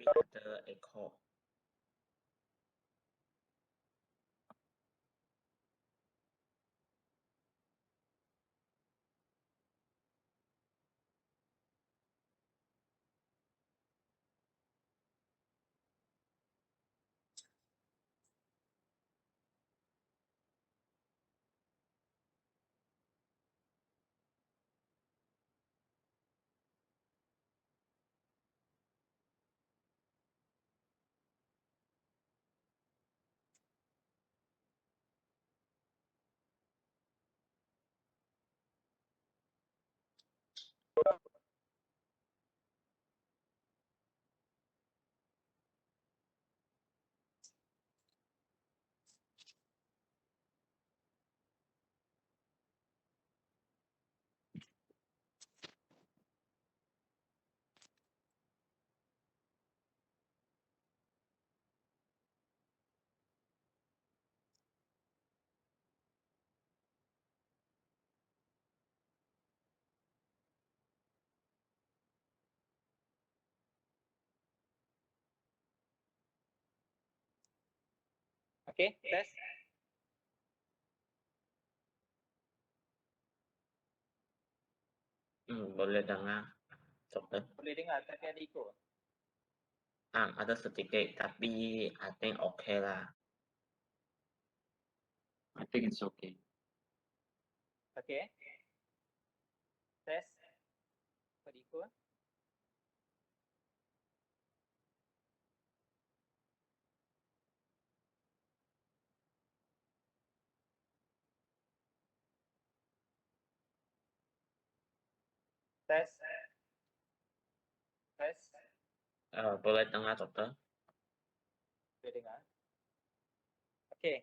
ada echo. Okey, tes. Boleh dengar, dokter? Boleh dengar tapi ada echo. Ada sedikit, tapi I think okay lah. I think it's okay. Okey. Tes. Ada echo. Tes. Tes. Boleh dengar, dokter? Boleh dengar. Okey.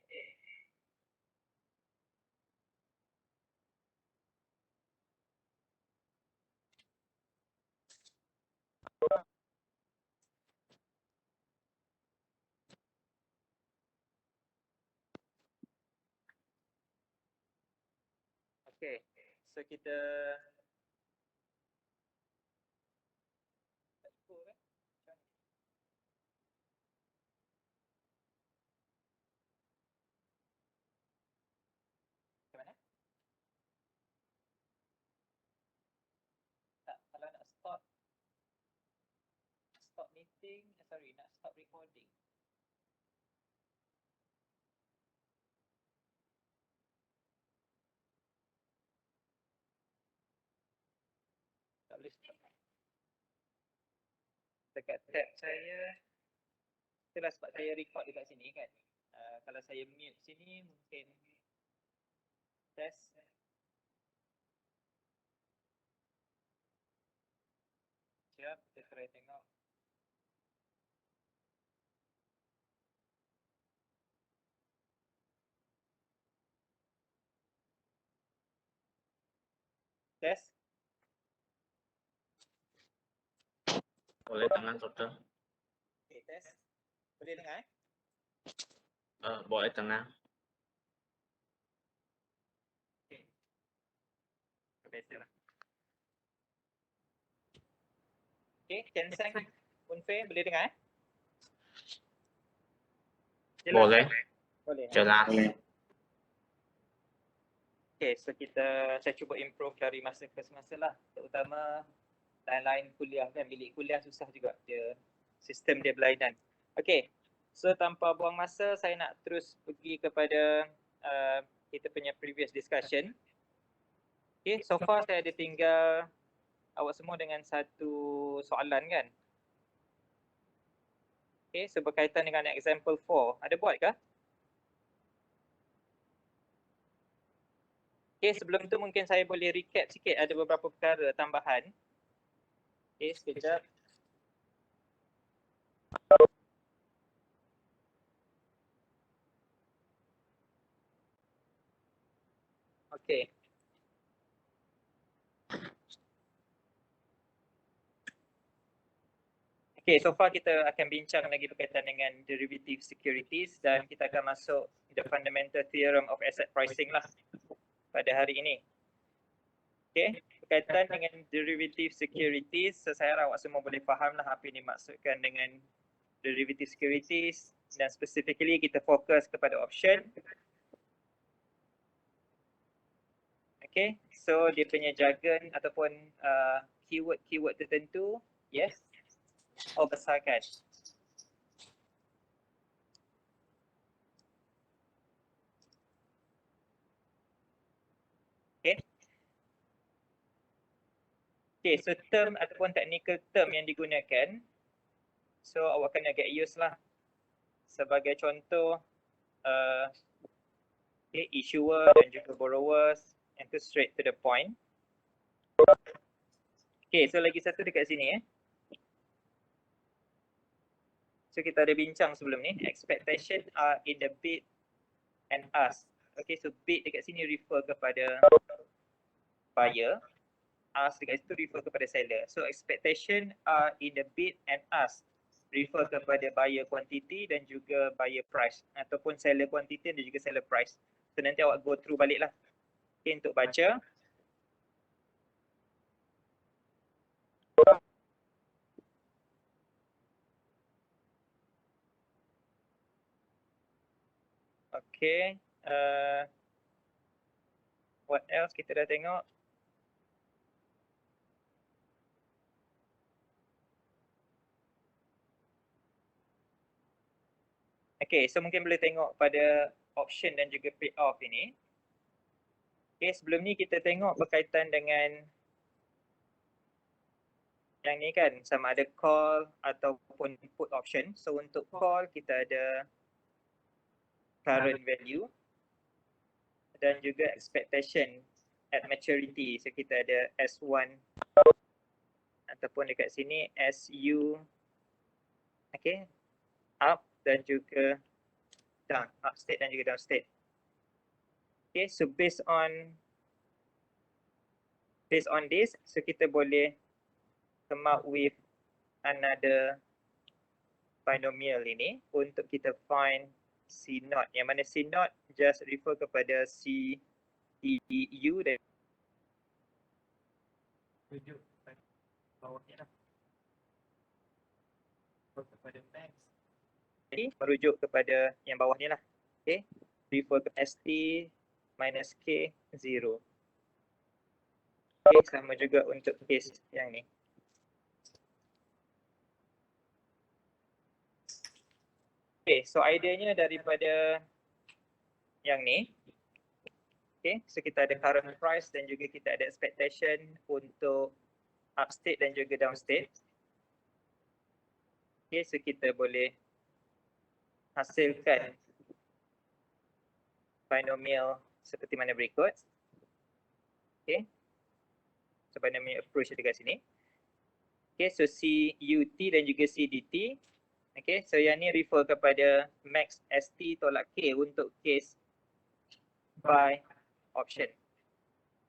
Okey. So kita echo kan? Macam mana? Macam mana? Tak, kalau nak stop meeting, sorry, nak stop recording. Tak boleh stop. Dekat tab saya, itulah sebab saya record dekat sini kan. Kalau saya mute sini mungkin test. Siap, kita try tengok. Test. Boleh dengar, dokter? Okay, test. Boleh dengar? Boleh dengar. Okay. Biasalah. Okay, Kensang, Unfair, boleh dengar? Jelas Boleh. tak? Boleh. Jelas. Okay, so saya cuba improve dari masa ke semasa lah. Terutama lain-lain kuliah kan, bilik kuliah susah juga dia, sistem dia berlainan. Okay, so tanpa buang masa saya nak terus pergi kepada kita punya previous discussion. Okay, so far saya ada tinggal awak semua dengan satu soalan kan. Okay, so berkaitan dengan example 4, ada buat ke? Okay, sebelum tu mungkin saya boleh recap sikit, ada beberapa perkara tambahan. Okay, sekejap. Okay. Okay, so far kita akan bincang lagi berkaitan dengan derivative securities dan kita akan masuk the fundamental theorem of asset pricing lah pada hari ini. Okay, berkaitan dengan derivative securities. So saya harap awak semua boleh faham lah apa yang dimaksudkan dengan derivative securities, dan specifically kita fokus kepada option. Okay, so dia punya jargon ataupun keyword tertentu, yes, besarkan. Okay. Okay, so term ataupun technical term yang digunakan, so awak kena get used lah. Sebagai contoh, okay, issuer dan juga borrowers, yang tu straight to the point. Okay, so lagi satu dekat sini So kita ada bincang sebelum ni, expectation are in the bid and ask. Okay, so bid dekat sini refer kepada buyer, ask dekat situ refer kepada seller. So expectation are in the bid and ask refer kepada buyer quantity dan juga buyer price, ataupun seller quantity dan juga seller price. So nanti awak go through balik lah, okay, untuk baca. Okay, what else kita dah tengok? Okay, so mungkin boleh tengok pada option dan juga payoff ini. Okay, sebelum ni kita tengok berkaitan dengan yang ni kan, sama ada call ataupun put option. So untuk call kita ada current value dan juga expectation at maturity. So kita ada S1 ataupun dekat sini SU, okay, up dan juga down, up state dan juga down state. Okay, so based on this, so kita boleh come up with another binomial ini untuk kita find C0, yang mana C0 just refer kepada CDU dan rujuk bawahnya lah. Kepada max. Jadi merujuk kepada yang bawah ni lah. Okay, refer ke ST minus K 0. Okay, sama juga untuk case yang ni. Okay, so idenya daripada yang ni. Okay, so kita ada current price dan juga kita ada expectation untuk upstate dan juga downstate. Okay, so kita boleh hasilkan binomial seperti mana berikut. Okay, so binomial approach dekat sini. Okay, so CUT dan juga CDT. Okay, so yang ni refer kepada max ST tolak K untuk case buy option.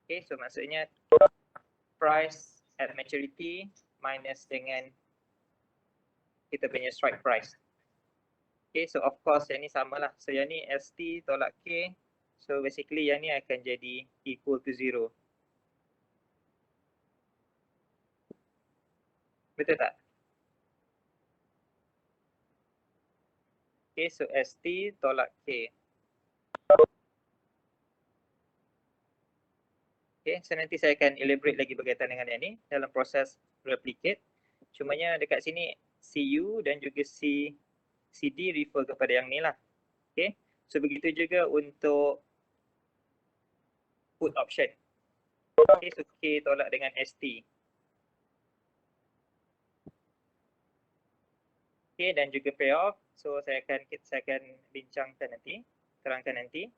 Okay, so maksudnya price at maturity minus dengan kita punya strike price. Okay, so of course yang ni samalah. So yang ni ST tolak K. So basically yang ni akan jadi equal to 0. Betul tak? Okay, so ST tolak K. Okay, so nanti saya akan elaborate lagi berkaitan dengan yang ni dalam proses replicate. Cumanya dekat sini CU dan juga CD refer kepada yang ni lah. Okay, so begitu juga untuk put option. Okay, so K tolak dengan ST. Okay, dan juga payoff. So saya akan bincangkan nanti, terangkan nanti.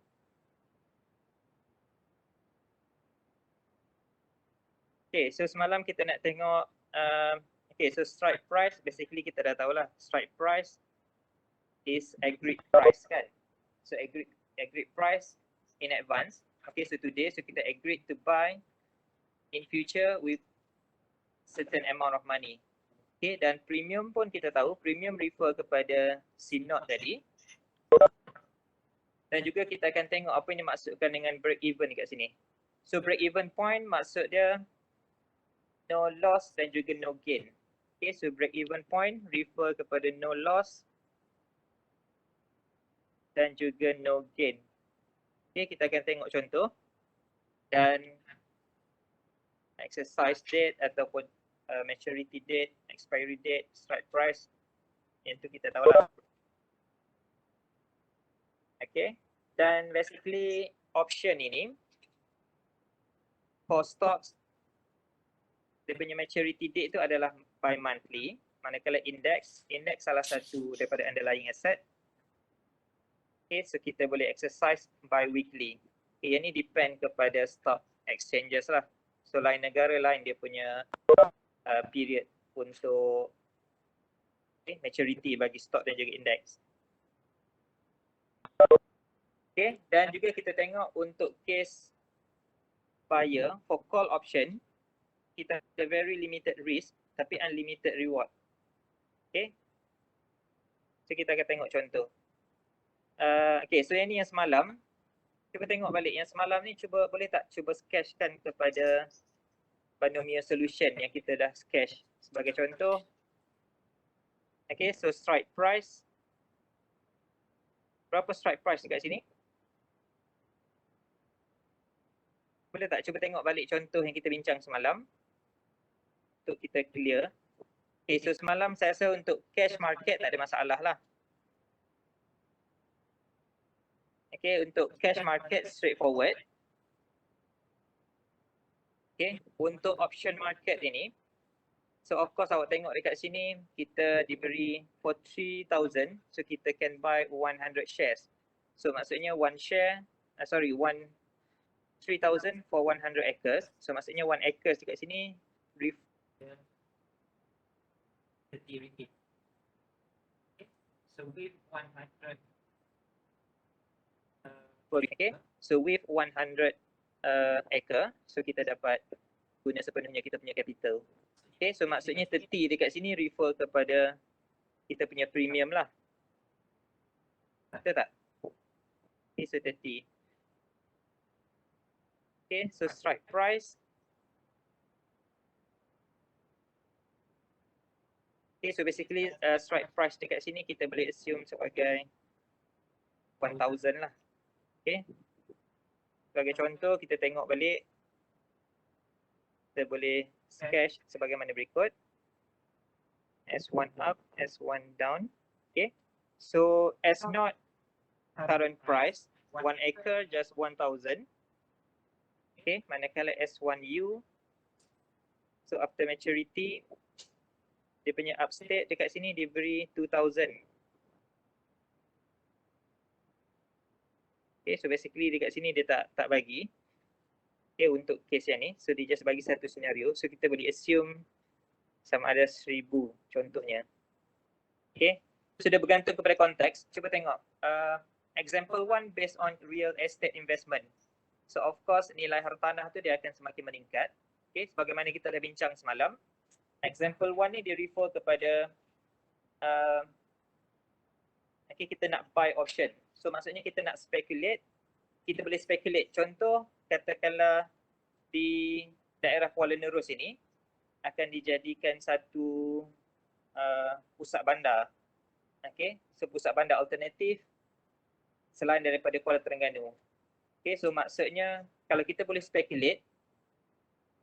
Okay, so semalam kita nak tengok, okay, so strike price, basically kita dah tahulah, strike price is agreed price kan. So agreed price in advance. Okay, so today, so kita agreed to buy in future with certain amount of money. Okay, dan premium pun kita tahu, premium refer kepada C0 tadi. Dan juga kita akan tengok apa yang dimaksudkan dengan break even dekat sini. So break even point maksud dia no loss dan juga no gain. Okay, so break even point refer kepada no loss dan juga no gain. Okay, kita akan tengok contoh dan exercise date ataupun maturity date, expiry date, strike price, yang tu kita tahulah. Okay, dan basically option ini for stocks, dia punya maturity date tu adalah by monthly, manakala index salah satu daripada underlying asset. Okay, so kita boleh exercise by weekly. Okay, yang ni depend kepada stock exchanges lah. So lain negara lain dia punya period untuk maturity bagi stock dan juga index. Okay, dan juga kita tengok untuk case buyer for call option, kita ada very limited risk tapi unlimited reward. Okay, so kita akan tengok contoh. Okay, so yang ni yang semalam. Cuba tengok balik yang semalam ni, boleh tak cuba sketchkan kepada binomial solution yang kita dah sketch. Sebagai contoh, okay, so strike price. Berapa strike price dekat sini? Boleh tak cuba tengok balik contoh yang kita bincang semalam untuk kita clear. Okay, so semalam saya rasa untuk cash market tak ada masalah lah. Okay, untuk cash market straightforward. Okay, untuk option market ini, so of course awak tengok dekat sini kita diberi for 3,000, so kita can buy 100 shares. So maksudnya 3,000 for 100 acres. So maksudnya 1 acres dekat sini 30 ringgit. So with 100 okay, so with 100 acre, so kita dapat guna sepenuhnya kita punya capital. Okay, so maksudnya 30 dekat sini refer kepada kita punya premium lah. Betul tak? Okay, so 30. Okay, so strike price. Okay, so basically strike price dekat sini kita boleh assume sebagai 1,000 lah. Okay. Sebagai contoh, kita tengok balik. Kita boleh sketch sebagaimana berikut. S1 up, S1 down. Okay. So S0 current price, 1 acre just 1,000. Okay. Manakala S1U, so after maturity, dia punya upstate dekat sini diberi 2,000. Okay, so basically dekat sini dia tak bagi. Okay, untuk case yang ni, so dia just bagi satu senario. So kita boleh assume sama ada 1,000 contohnya. Okay, so dia bergantung kepada konteks. Cuba tengok. Example 1 based on real estate investment. So of course nilai hartanah tu dia akan semakin meningkat. Okay, sebagaimana kita dah bincang semalam. Example 1 ni dia refer kepada okay, kita nak buy option. So maksudnya kita nak speculate, kita boleh speculate. Contoh, katakanlah di daerah Kuala Nerus ini akan dijadikan satu pusat bandar. Okay, so pusat bandar alternatif selain daripada Kuala Terengganu. Okay, so maksudnya kalau kita boleh speculate,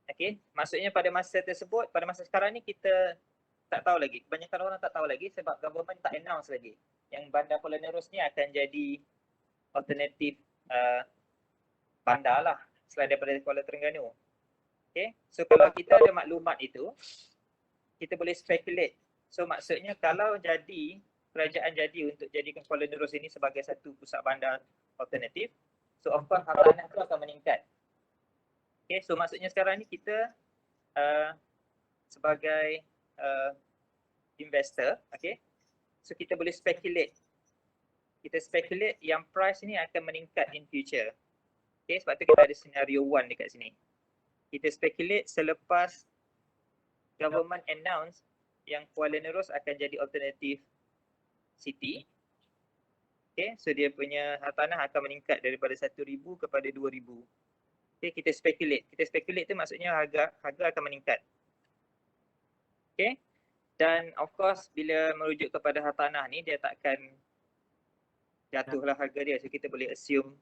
okay, maksudnya pada masa tersebut, pada masa sekarang ni kita tak tahu lagi. Kebanyakan orang tak tahu lagi sebab government tak announce lagi yang bandar Kuala Nerus ni akan jadi alternatif bandar lah selain daripada Kuala Terengganu. Okay, so kalau kita ada maklumat itu, kita boleh speculate. So maksudnya kalau jadi, kerajaan jadi untuk jadikan Kuala Nerus ini sebagai satu pusat bandar alternatif, so of course hartanah itu akan meningkat. Okay, so maksudnya sekarang ni kita sebagai investor, okay, so kita boleh speculate. Kita speculate yang price ni akan meningkat in future. Okay, sebab tu kita ada scenario 1 dekat sini. Kita speculate selepas government announce yang Kuala Nerus akan jadi alternative city. Okay, so dia punya hartanah akan meningkat daripada 1,000 kepada 2,000. Okay, kita speculate. Kita speculate tu maksudnya harga akan meningkat. Okay. Dan of course bila merujuk kepada hartanah ni dia takkan jatuhlah harga dia. So kita boleh assume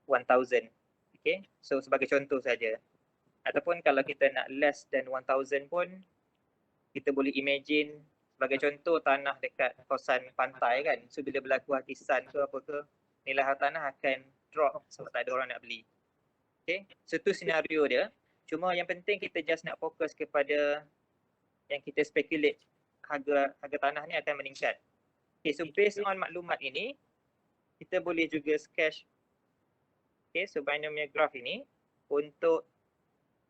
1000. Okay. So sebagai contoh saja. Ataupun kalau kita nak less than 1000 pun kita boleh imagine sebagai contoh tanah dekat kawasan pantai kan. So bila berlaku hatisan ke apa ke, nilai hartanah akan drop sebab tak ada orang nak beli. Okay. So tu senario dia. Cuma yang penting kita just nak fokus kepada yang kita speculate harga tanah ni akan meningkat. Okay, so based on maklumat ini, kita boleh juga sketch so binomial graph ini untuk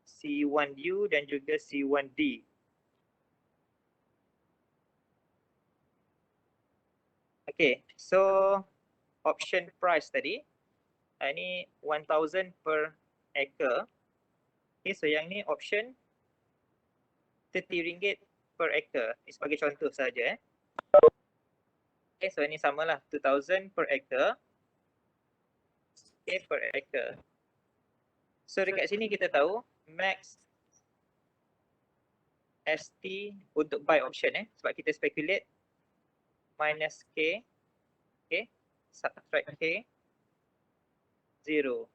C1U dan juga C1D. Okay, so option price tadi, ini 1000 per acre. Okay, so yang ni option RM30 per acre. Ini sebagai contoh saja. Okay, so ini samalah 2000 per acre. Okay, per acre. So dekat sini kita tahu max ST untuk buy option sebab kita speculate minus K, okay, subtract K, 0.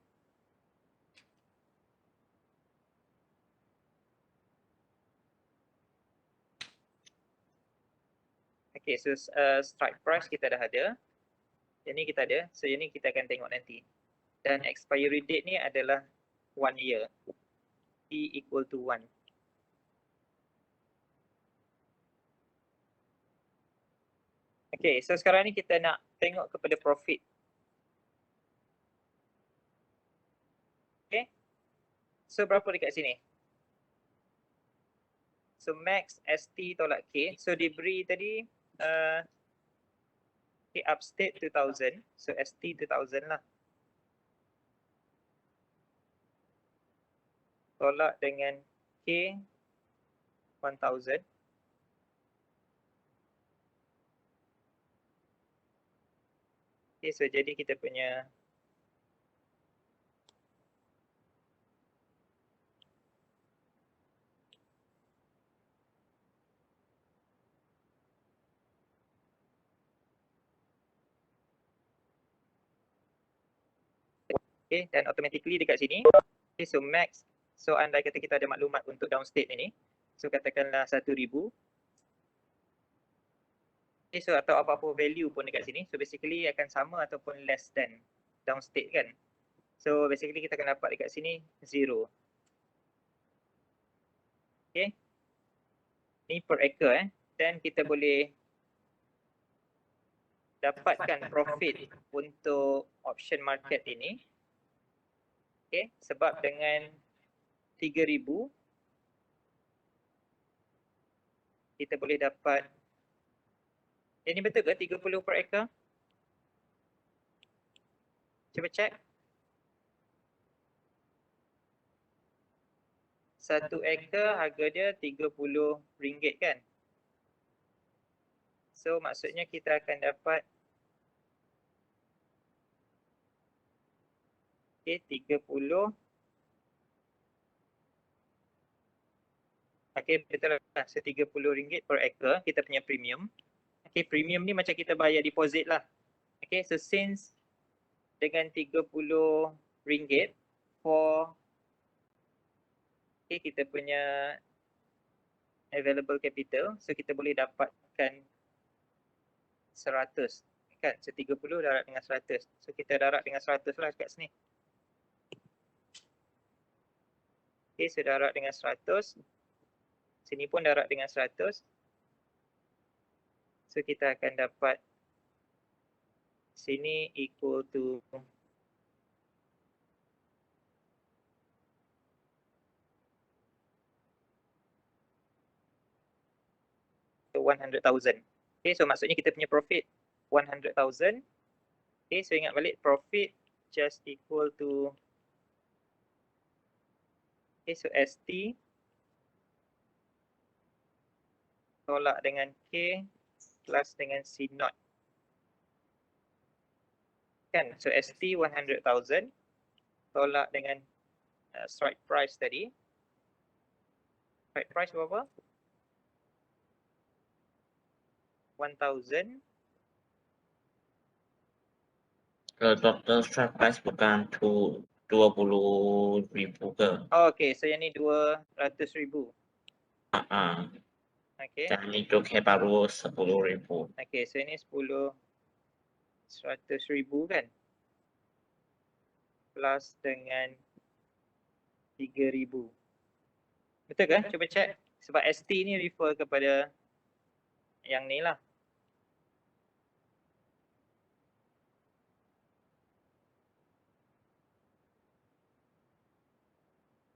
Okay, so strike price kita dah ada. Yang ni kita ada, so yang ni kita akan tengok nanti. Dan expiry date ni adalah 1 year. T equal to 1. Okay, so sekarang ni kita nak tengok kepada profit. Okay, so berapa dekat sini? So max ST tolak K, so diberi tadi okay, upstate 2000, so ST 2000 lah. Tolak dengan K 1000. Okay, so jadi kita punya okay, dan automatically dekat sini, okay, so max, so andai kata kita ada maklumat untuk downstate ini, so katakanlah 1000. Okay, so atau apa-apa value pun dekat sini, so basically akan sama ataupun less than downstate kan. So basically kita akan dapat dekat sini 0. Okay, ni per acre dan kita boleh dapatkan profit untuk option market ini. Okay, sebab dengan 3000 kita boleh dapat, ini betul ke 30 per acre? Cuba check. 1 acre harga dia RM30 kan? So maksudnya kita akan dapat okay, 30. Okay, betul lah. So RM30 per acre kita punya premium. Okay, premium ni macam kita bayar deposit lah. Okay, so since dengan RM30 for okay, kita punya available capital, so kita boleh dapatkan 100 kan. So 30 darab dengan 100. So kita darab dengan 100 lah kat sini. Okay, so darab dengan 100. Sini pun darab dengan 100. So kita akan dapat sini equal to $100,000. Okay, so maksudnya kita punya profit 100,000. Okay, so ingat balik profit just equal to okay, so ST tolak dengan K plus dengan C0. Kan, so ST 100,000 tolak dengan strike price tadi. Strike price berapa? 1000. Total strike price bukan 20.000 ke? Oh, okay, so yang ni 200,000. Okay. Dan itu ke baru 10.000. Okay, so ini 100,000 kan? Plus dengan 3,000. Betul ke? Cuba check. Sebab ST ni refer kepada yang ni lah.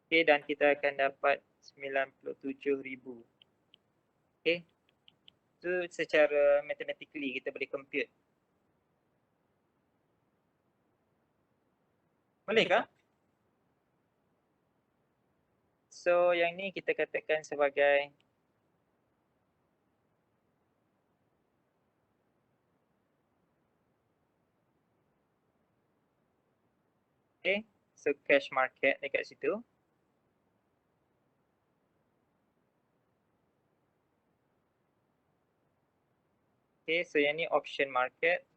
Okay, dan kita akan dapat 97,000. Okay. So secara mathematically kita boleh compute. Boleh ke? So yang ni kita katakan sebagai okay, so cash market dekat situ. Okay, so yang ni option market.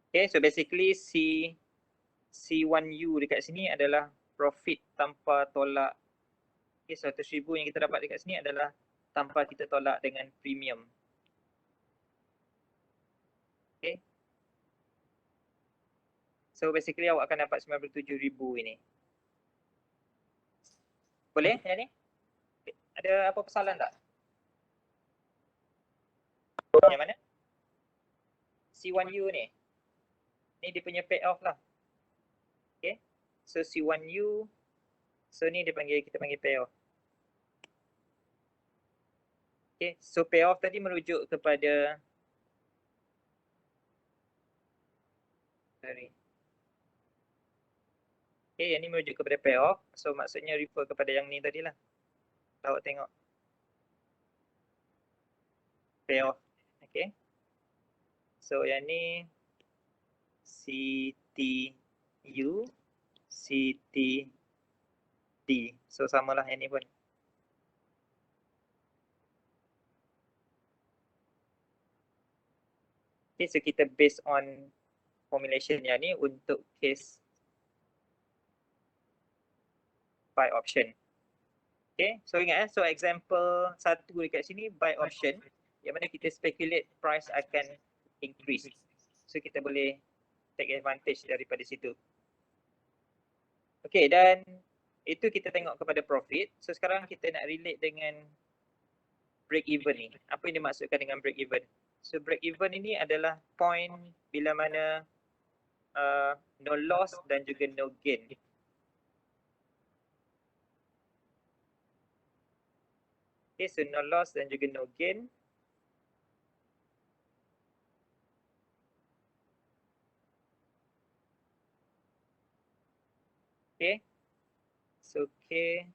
Okay, so basically C1U dekat sini adalah profit tanpa tolak. Okay, 100,000 yang kita dapat dekat sini adalah tanpa kita tolak dengan premium. Okay. So basically awak akan dapat 97,000 ini. Boleh yang ni? Ada apa persoalan tak? Yang mana? C1U ni. Ni dia punya payoff lah. Okay. So C1U. So ni kita panggil payoff. Okay. So payoff tadi merujuk kepada okay, yang ni merujuk kepada payoff. So maksudnya refer kepada yang ni tadi lah. Awak tengok. Payoff. Okay. So yang ni CTU, CTD. So samalah yang ni pun. Okay, so kita based on formulation yang ni untuk case buy option. Okay, so ingat so example satu dekat sini buy option yang mana kita speculate price akan increase. So kita boleh take advantage daripada situ. Okay, dan itu kita tengok kepada profit. So sekarang kita nak relate dengan break even ni. Apa yang dimaksudkan dengan break even? So break even ini adalah point bila mana no loss dan juga no gain. Okay, so no loss dan juga no gain. Okay, so okay.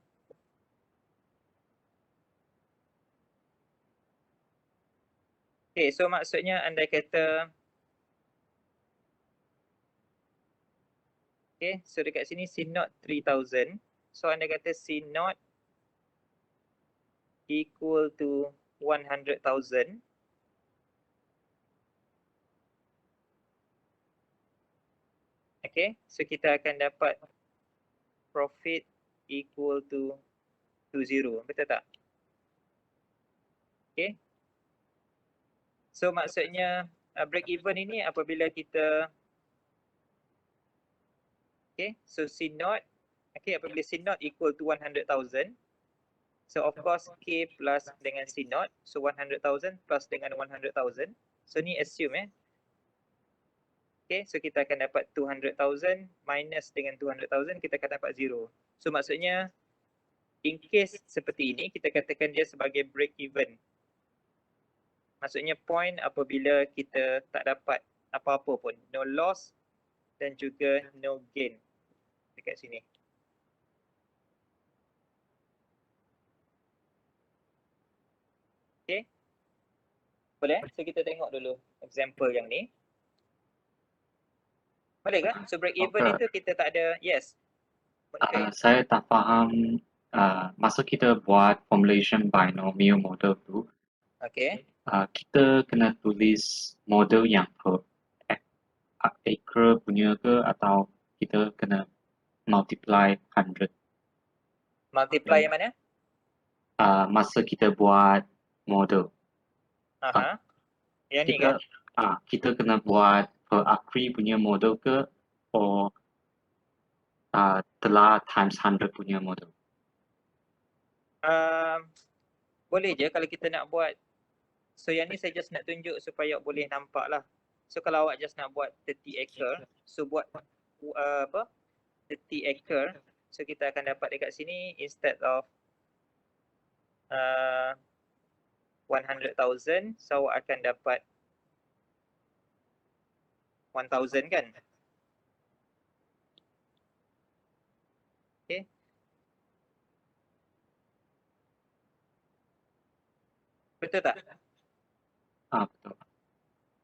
Okay, so maksudnya andai kata okay, so dekat sini C0 3000. So andai kata C0 equal to 100,000. Okay, so kita akan dapat profit equal to 20. Betul tak? Okay. So maksudnya break even ini apabila kita okay, so C0 okay, apabila C0 equal to 100,000. So of course K plus dengan C0, so 100,000 plus dengan 100,000. So ni assume okay, so kita akan dapat 200,000 minus dengan 200,000 kita akan dapat 0. So maksudnya in case seperti ini kita katakan dia sebagai break even. Maksudnya point apabila kita tak dapat apa-apa pun, no loss dan juga no gain dekat sini. Okay. Boleh? So kita tengok dulu example yang ni. Boleh kan? So break even Okay. itu kita tak ada, yes. Saya tak faham masa kita buat formulation binomial model tu, Okay. kita kena tulis model yang per acre punya ke atau kita kena multiply 100 Multiply yang mana? masa kita buat model. Aha. Yang ni kan? Kita kena buat per acre punya model ke or telah times 100 punya model. Boleh je kalau kita nak buat. So yang ni saya just nak tunjuk supaya boleh nampak lah. So kalau awak just nak buat 30 acre, so buat 30 acre, so kita akan dapat dekat sini instead of 100,000, so awak akan dapat 1,000 kan? Okay. Betul tak? Betul.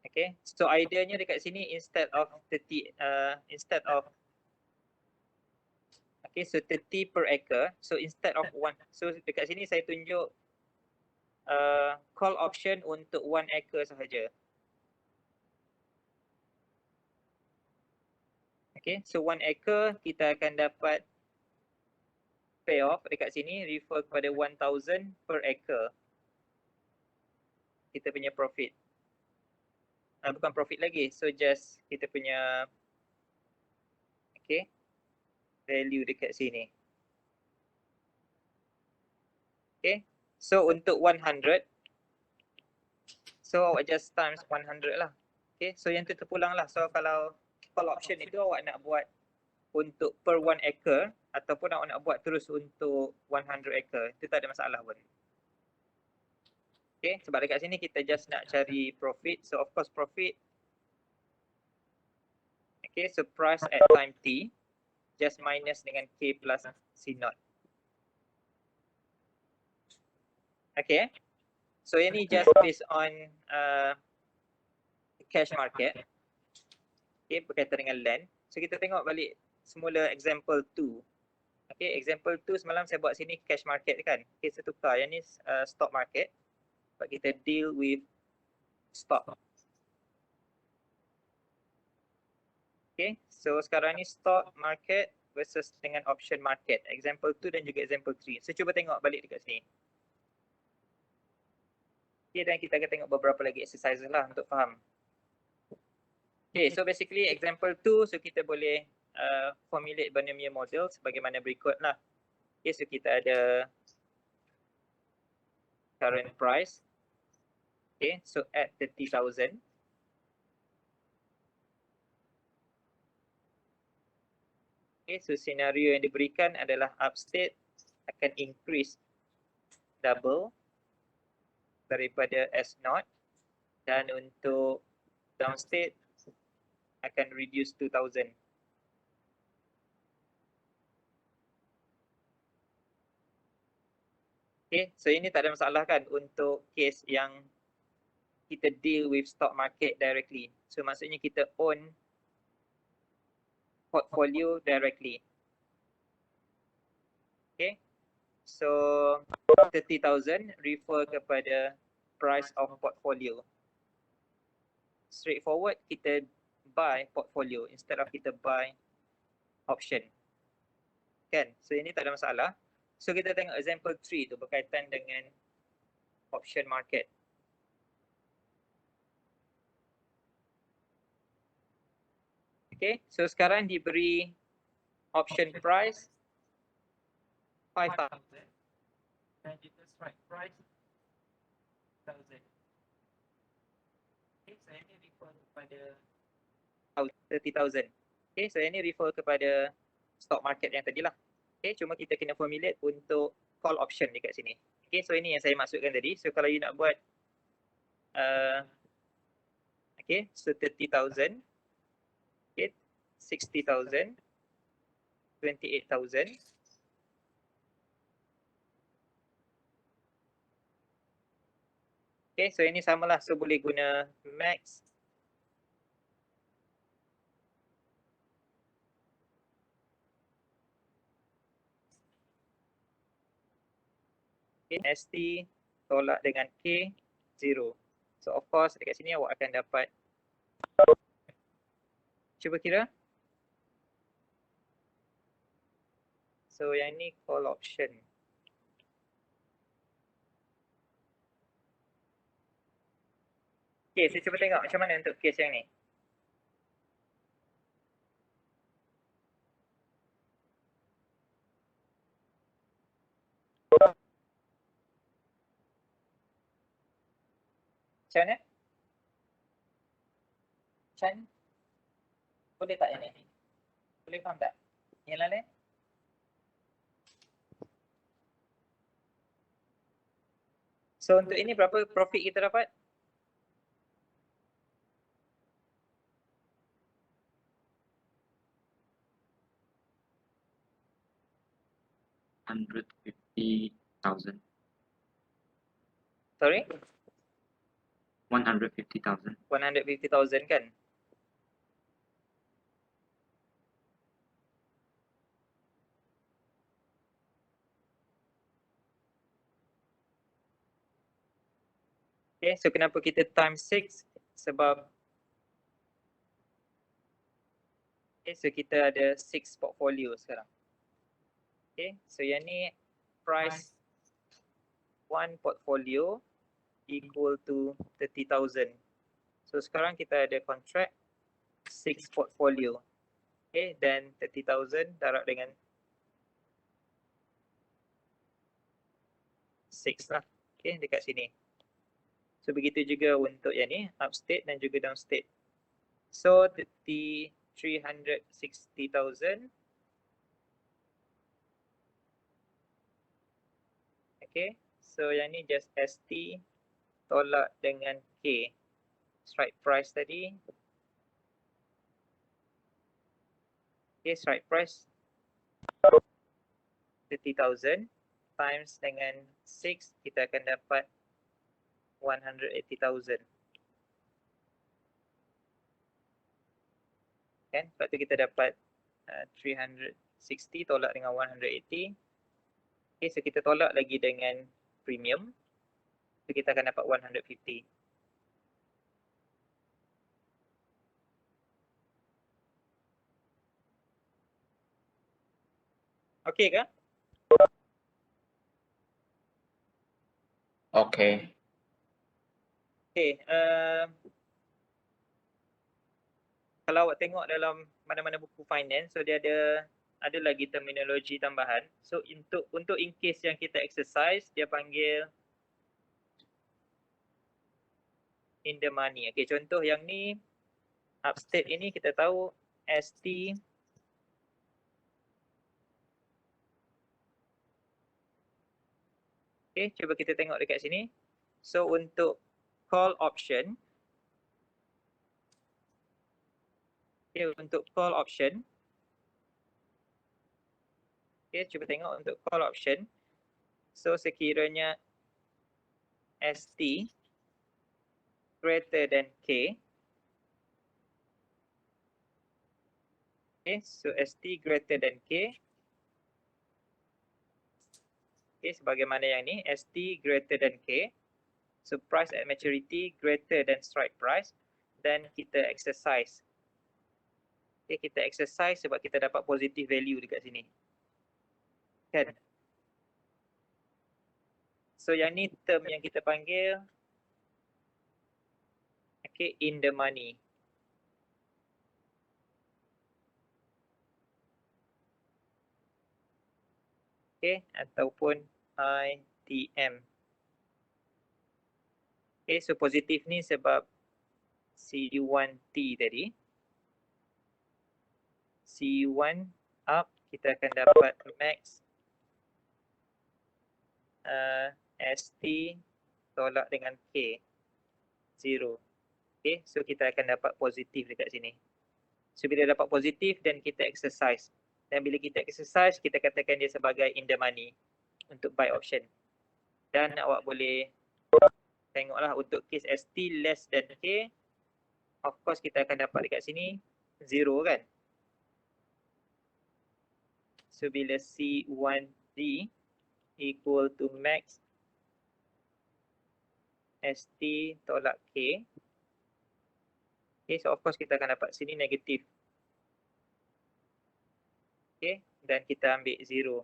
Okay, so ideanya dekat sini instead of 30, okay, so 30 per acre, so instead of 1, so dekat sini saya tunjuk call option untuk 1 acre sahaja. Okay, so 1 acre kita akan dapat payoff dekat sini refer kepada 1,000 per acre. Kita punya profit. Bukan profit lagi, so just kita punya okay, value dekat sini. Okay, so untuk 100, so awak just times 100 lah. Okay, so yang tu terpulang lah. So kalau call option itu awak nak buat untuk per 1 acre ataupun awak nak buat terus untuk 100 acre, itu tak ada masalah pun. Okay, sebab dekat sini kita just nak cari profit. So of course profit. Okay, so price at time t just minus dengan k plus c0. Okay, so yang ni just based on cash market. Okay, berkaitan dengan land. So kita tengok balik semula example 2. Okay, example 2 semalam saya buat sini cash market kan. Okay, saya tukar. Yang ni stock market. Sebab kita deal with stock. Okay, so sekarang ni stock market versus dengan option market. Example 2 dan juga example 3. So cuba tengok balik dekat sini. Okay, dan kita akan tengok beberapa lagi exercises lah untuk faham. Okay, so basically example 2, so kita boleh formulate binomial model sebagaimana berikut lah. Okay, so kita ada current price. Okay, so at 30,000. Okay, so senario yang diberikan adalah upstate akan increase double daripada S0 dan untuk downstate akan reduce 2,000. Okay, so ini tak ada masalah kan untuk case yang kita deal with stock market directly. So maksudnya kita own portfolio directly. Okay, so 30,000 refer kepada price of portfolio. Straightforward, kita buy portfolio instead of kita buy option. Kan? So ini tak ada masalah. So kita tengok example 3 tu berkaitan dengan option market. Okay, so sekarang diberi option price 5,000 dan juga strike price 1,000. Okay, so ini refer kepada 30,000. Okay, so ini refer kepada stock market yang tadi lah. Okay, cuma kita kena formulate untuk call option dekat sini. Okay, so ini yang saya maksudkan tadi. So kalau you nak buat okay, so 30,000, okay, 60,000, 28,000. Okay, so ini samalah. So boleh guna max ST tolak dengan K 0. So of course dekat sini awak akan dapat, cuba kira. So yang ni call option. Okay, saya cuba tengok macam mana untuk case yang ni. Macam mana? Chan? Boleh tak yang ni? Boleh faham tak? Yang lain? So untuk ini berapa profit kita dapat? $150,000. Sorry? 150,000. 150,000 kan? Okay, so kenapa kita times 6? Sebab okay, so kita ada 6 portfolio sekarang. Okay, so yang ni price one portfolio equal to 30,000. So sekarang kita ada contract 6 portfolio. Okay, dan 30,000 darab dengan 6 lah. Okay, dekat sini. So begitu juga untuk yang ni, upstate dan juga downstate. So 360,000. Okay, so yang ni just ST tolak dengan K. Strike price tadi. Okay, strike price 30,000 times dengan 6, kita akan dapat 180,000. Kan? Sebab tu kita dapat 360 tolak dengan 180. Okay, so kita tolak lagi dengan premium. So kita akan dapat 150. Okay ke? Okay. Okay, kalau awak tengok dalam mana-mana buku finance, so dia ada lagi terminologi tambahan. So untuk in case yang kita exercise, dia panggil in the money. Okay, contoh yang ni upstate ini kita tahu ST okay, cuba kita tengok dekat sini. So untuk call option, okay, untuk call option, okay, cuba tengok untuk call option. So sekiranya ST greater than K, okay, so ST greater than K, okay, sebagaimana yang ni, ST greater than K, so price at maturity greater than strike price, then kita exercise. Okay, kita exercise sebab kita dapat positive value dekat sini. Kan? So yang ni term yang kita panggil okay, in the money. Okay, ataupun ITM. Okay, so positif ni sebab C1T tadi. C1 up, kita akan dapat max ST tolak dengan K 0. Okay, so kita akan dapat positif dekat sini. So bila dapat positif dan kita exercise. Dan bila kita exercise, kita katakan dia sebagai in the money untuk buy option. Dan awak boleh tengoklah untuk case ST less than K, of course kita akan dapat dekat sini 0 kan. So bila C1D equal to max ST tolak K, okay, so of course kita akan dapat sini negatif. Okay, dan kita ambil 0.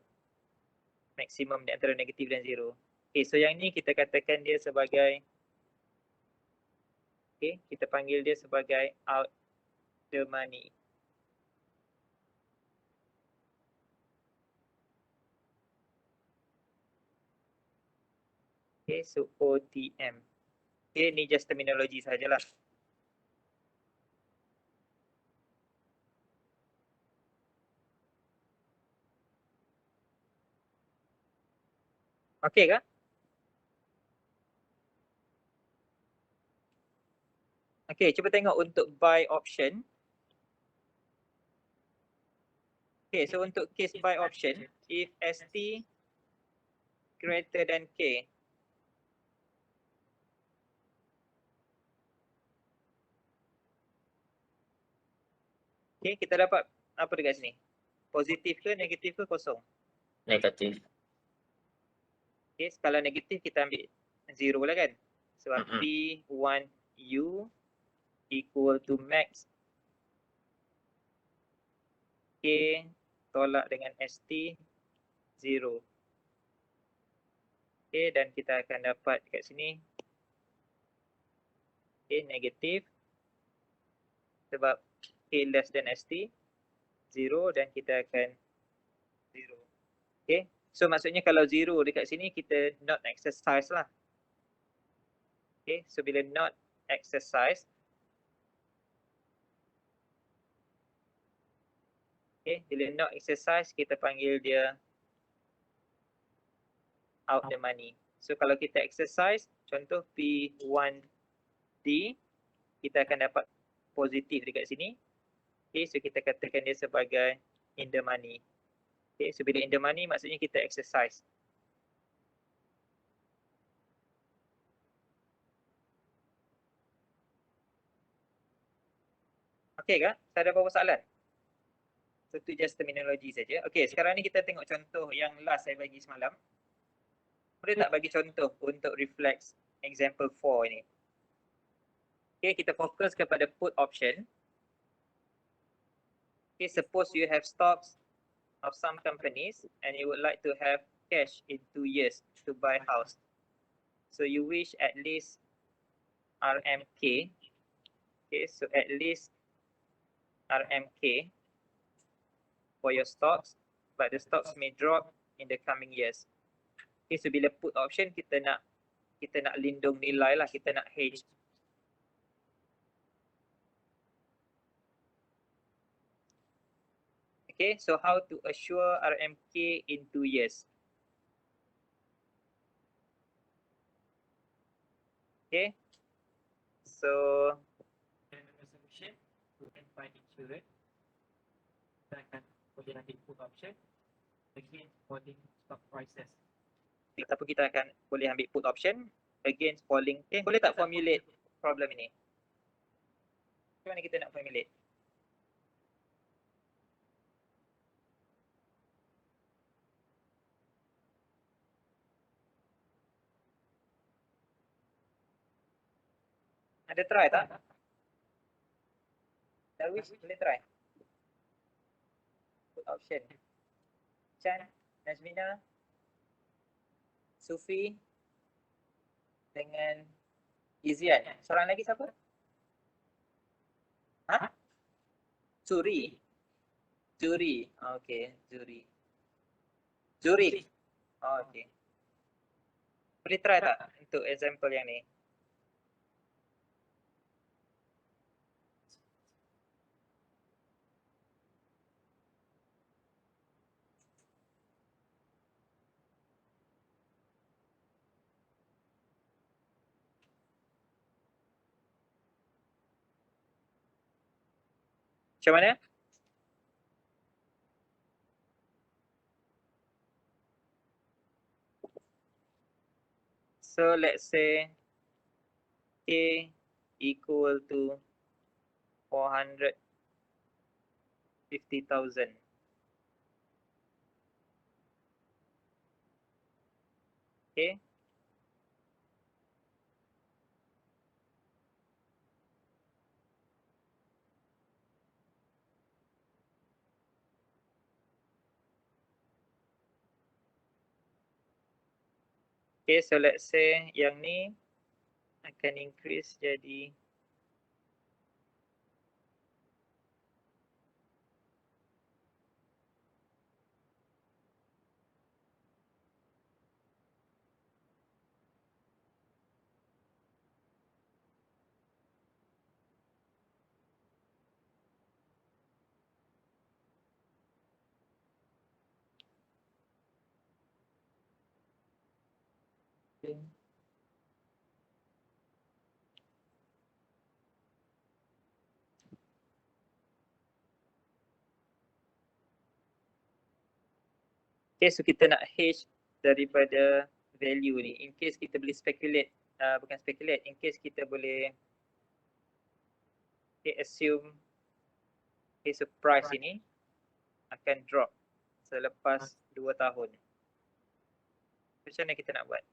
Maksimum di antara negatif dan 0. Okay, so yang ni kita katakan dia sebagai, okay, kita panggil dia sebagai out the money. Okay, so OTM. Okay, ni just terminologi sajalah. Okay kah? Okay, cuba tengok untuk buy option. Okay, so untuk case buy option, if ST greater than K, okay, kita dapat apa dekat sini? Positif ke negatif ke kosong? Negatif. Okay, skala negatif kita ambil 0 lah kan? Sebab P1U equal to max K tolak dengan ST 0. Okay, dan kita akan dapat dekat sini, okay, negatif sebab K less than ST 0 dan kita akan 0. Okay, so maksudnya kalau 0 dekat sini kita not exercise lah. Okay, so bila not exercise, okay, bila not exercise kita panggil dia out the money. So kalau kita exercise, contoh P1D, kita akan dapat positif dekat sini. Okay, so kita katakan dia sebagai in the money. Okay, so bila in the money maksudnya kita exercise. Okay kah? Tak ada apa-apa soalan? So itu just terminologi saja. Okay, sekarang ni kita tengok contoh yang last saya bagi semalam. Boleh tak bagi contoh untuk reflex example 4 ini? Okay, kita fokus kepada put option. Okay, suppose you have stocks of some companies and you would like to have cash in 2 years to buy house. So you wish at least RMK. Okay, so at least RMK for your stocks, but the stocks may drop in the coming years. Okay, so bila put option kita nak lindung nilai lah, kita nak hedge. Okay, so how to assure RMK in 2 years? Okay, so resolution to find insurance. Kita akan boleh ambil put option against falling stock prices. ataupun kita akan boleh ambil put option against falling. Okay, boleh tak formulate problem ini? Macam mana kita nak formulate? Ada try tak? Darwish, boleh try? Put option. Chan, Najmina, Sufi dengan Izian. Seorang lagi siapa? Ha? Suri. Juri. Okay, Juri. Juri. Oh, okay. Boleh try tak untuk example yang ni? Macam mana? So let's say equal to 450,000. Okay. Okay, so let's say yang ni akan increase jadi okay, so kita nak hedge daripada value ni. In case kita boleh speculate, bukan speculate, in case kita boleh assume so price ini akan drop selepas 2 tahun. Macam mana kita nak buat?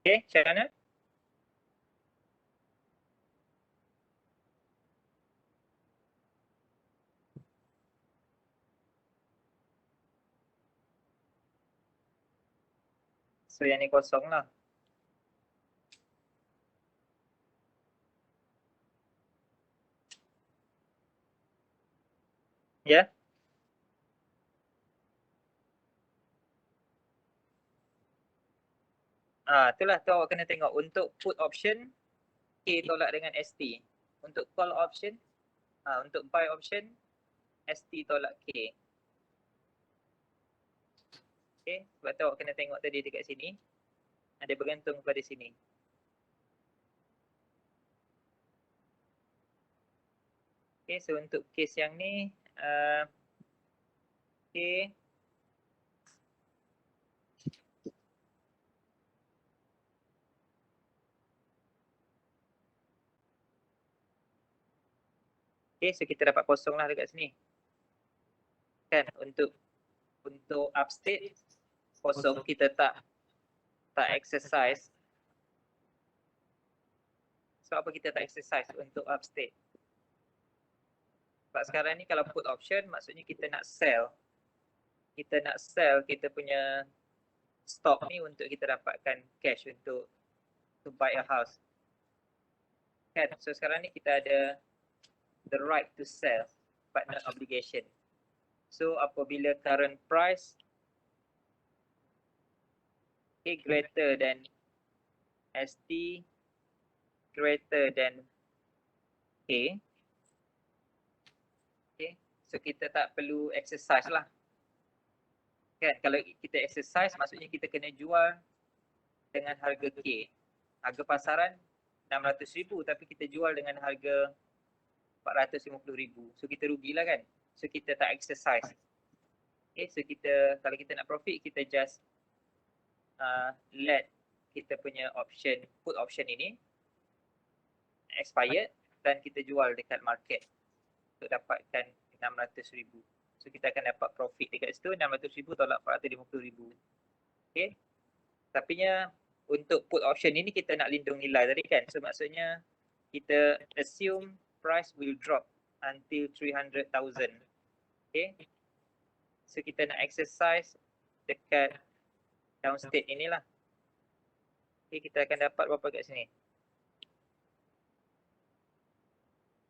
Okay, macam mana? So yang ni kosong lah. Ya. Itulah tu awak kena tengok. Untuk put option, K tolak dengan ST. Untuk call option, untuk buy option, ST tolak K. Okay, sebab tu awak kena tengok tadi dekat sini. Ada bergantung pada sini. Okay, so untuk case yang ni, K okay, so kita dapat kosong lah dekat sini. Kan, untuk upstate kosong, kita tak exercise. So apa kita tak exercise untuk upstate? Sebab sekarang ni kalau put option, maksudnya kita nak sell. Kita nak sell kita punya stock ni untuk kita dapatkan cash untuk to buy a house. Kan, so sekarang ni kita ada the right to sell but not obligation. So apabila current price greater than ST greater than K, okay, so kita tak perlu exercise lah. Kan, kalau kita exercise maksudnya kita kena jual dengan harga K. Harga pasaran 600,000 tapi kita jual dengan harga 450,000. So kita rugilah kan. So kita tak exercise. Okay, so kita kalau kita nak profit kita just let kita punya option, put option ini expired dan kita jual dekat market untuk dapatkan 600,000. So kita akan dapat profit dekat situ 600,000 tolak 450,000. Okay. Tapinya untuk put option ini kita nak lindung nilai tadi kan. So maksudnya kita assume price will drop until 300,000. Okay. So kita nak exercise dekat downstate inilah. Okay, kita akan dapat berapa kat sini?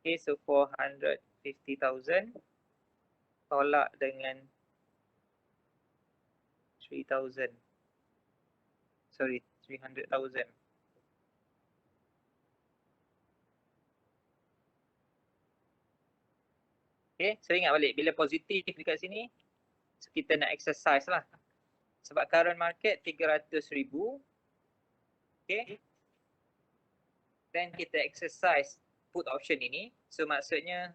Okay, so 450,000 tolak dengan 3,000. Sorry, 300,000. Okay, so ingat balik bila positif dekat sini, so kita nak exercise lah. Sebab current market 300,000. Okay. Then kita exercise put option ini. So maksudnya,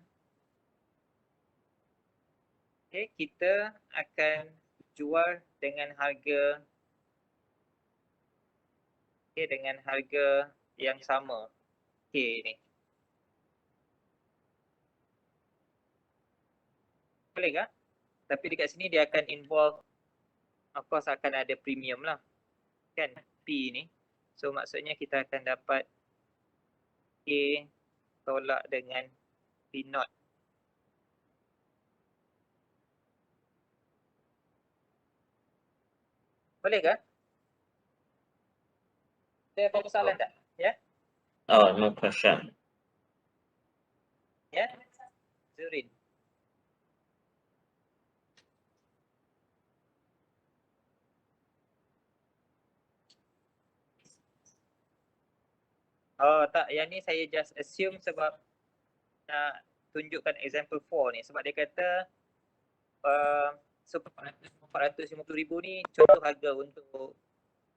okay, kita akan jual dengan harga, okay, dengan harga yang sama. Okay ni. Boleh kah? Tapi dekat sini dia akan involve, of course akan ada premium lah. Kan? P ni. So maksudnya kita akan dapat K tolak dengan P naught. Boleh kah? Ada apa soalan tak? Ya? Oh, no question. Ya? Zurin. Oh tak, yang ni saya just assume sebab nak tunjukkan example 4 ni. Sebab dia kata so 450,000 ni contoh harga untuk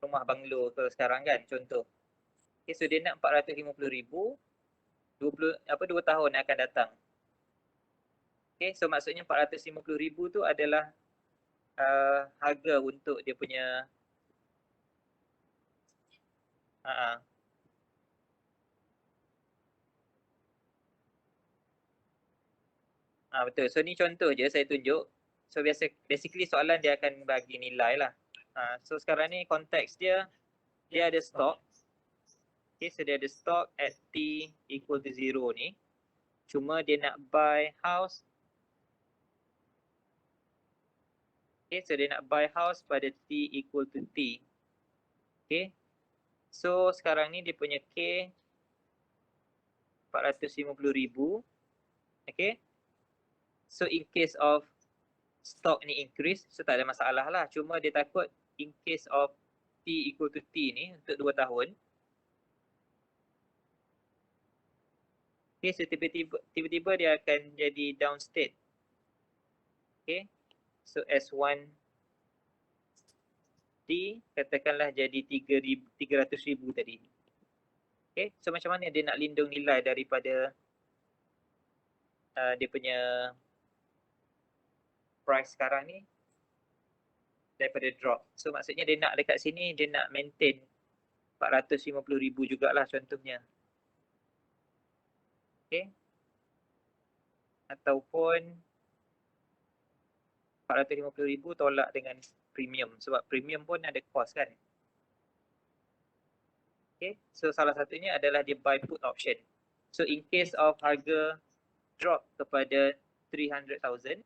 rumah banglo ke sekarang kan, contoh. Okay, so dia nak 450,000 2 tahun akan datang. Okay, so maksudnya 450,000 tu adalah harga untuk dia punya betul. So ni contoh je saya tunjuk. So basically soalan dia akan bagi nilai lah. So sekarang ni konteks dia ada stock. Okay, so dia ada stock at T equal to 0 ni. Cuma dia nak buy house. Okay, so dia nak buy house pada T equal to T. Okay. So sekarang ni dia punya K 450,000. Okay. So in case of stock ni increase, so tak ada masalah lah. Cuma dia takut in case of T equal to T ni untuk 2 tahun. Okay, so tiba-tiba dia akan jadi down state. Okay, so S1 T katakanlah jadi 300,000 tadi. Okay, so macam mana dia nak lindung nilai daripada dia punya price sekarang ni daripada drop. So maksudnya dia nak dekat sini dia nak maintain 450,000 jugalah contohnya. Okay. Ataupun 450,000 tolak dengan premium sebab premium pun ada cost kan. Okay. So salah satunya adalah dia buy put option. So in case of harga drop kepada 300,000,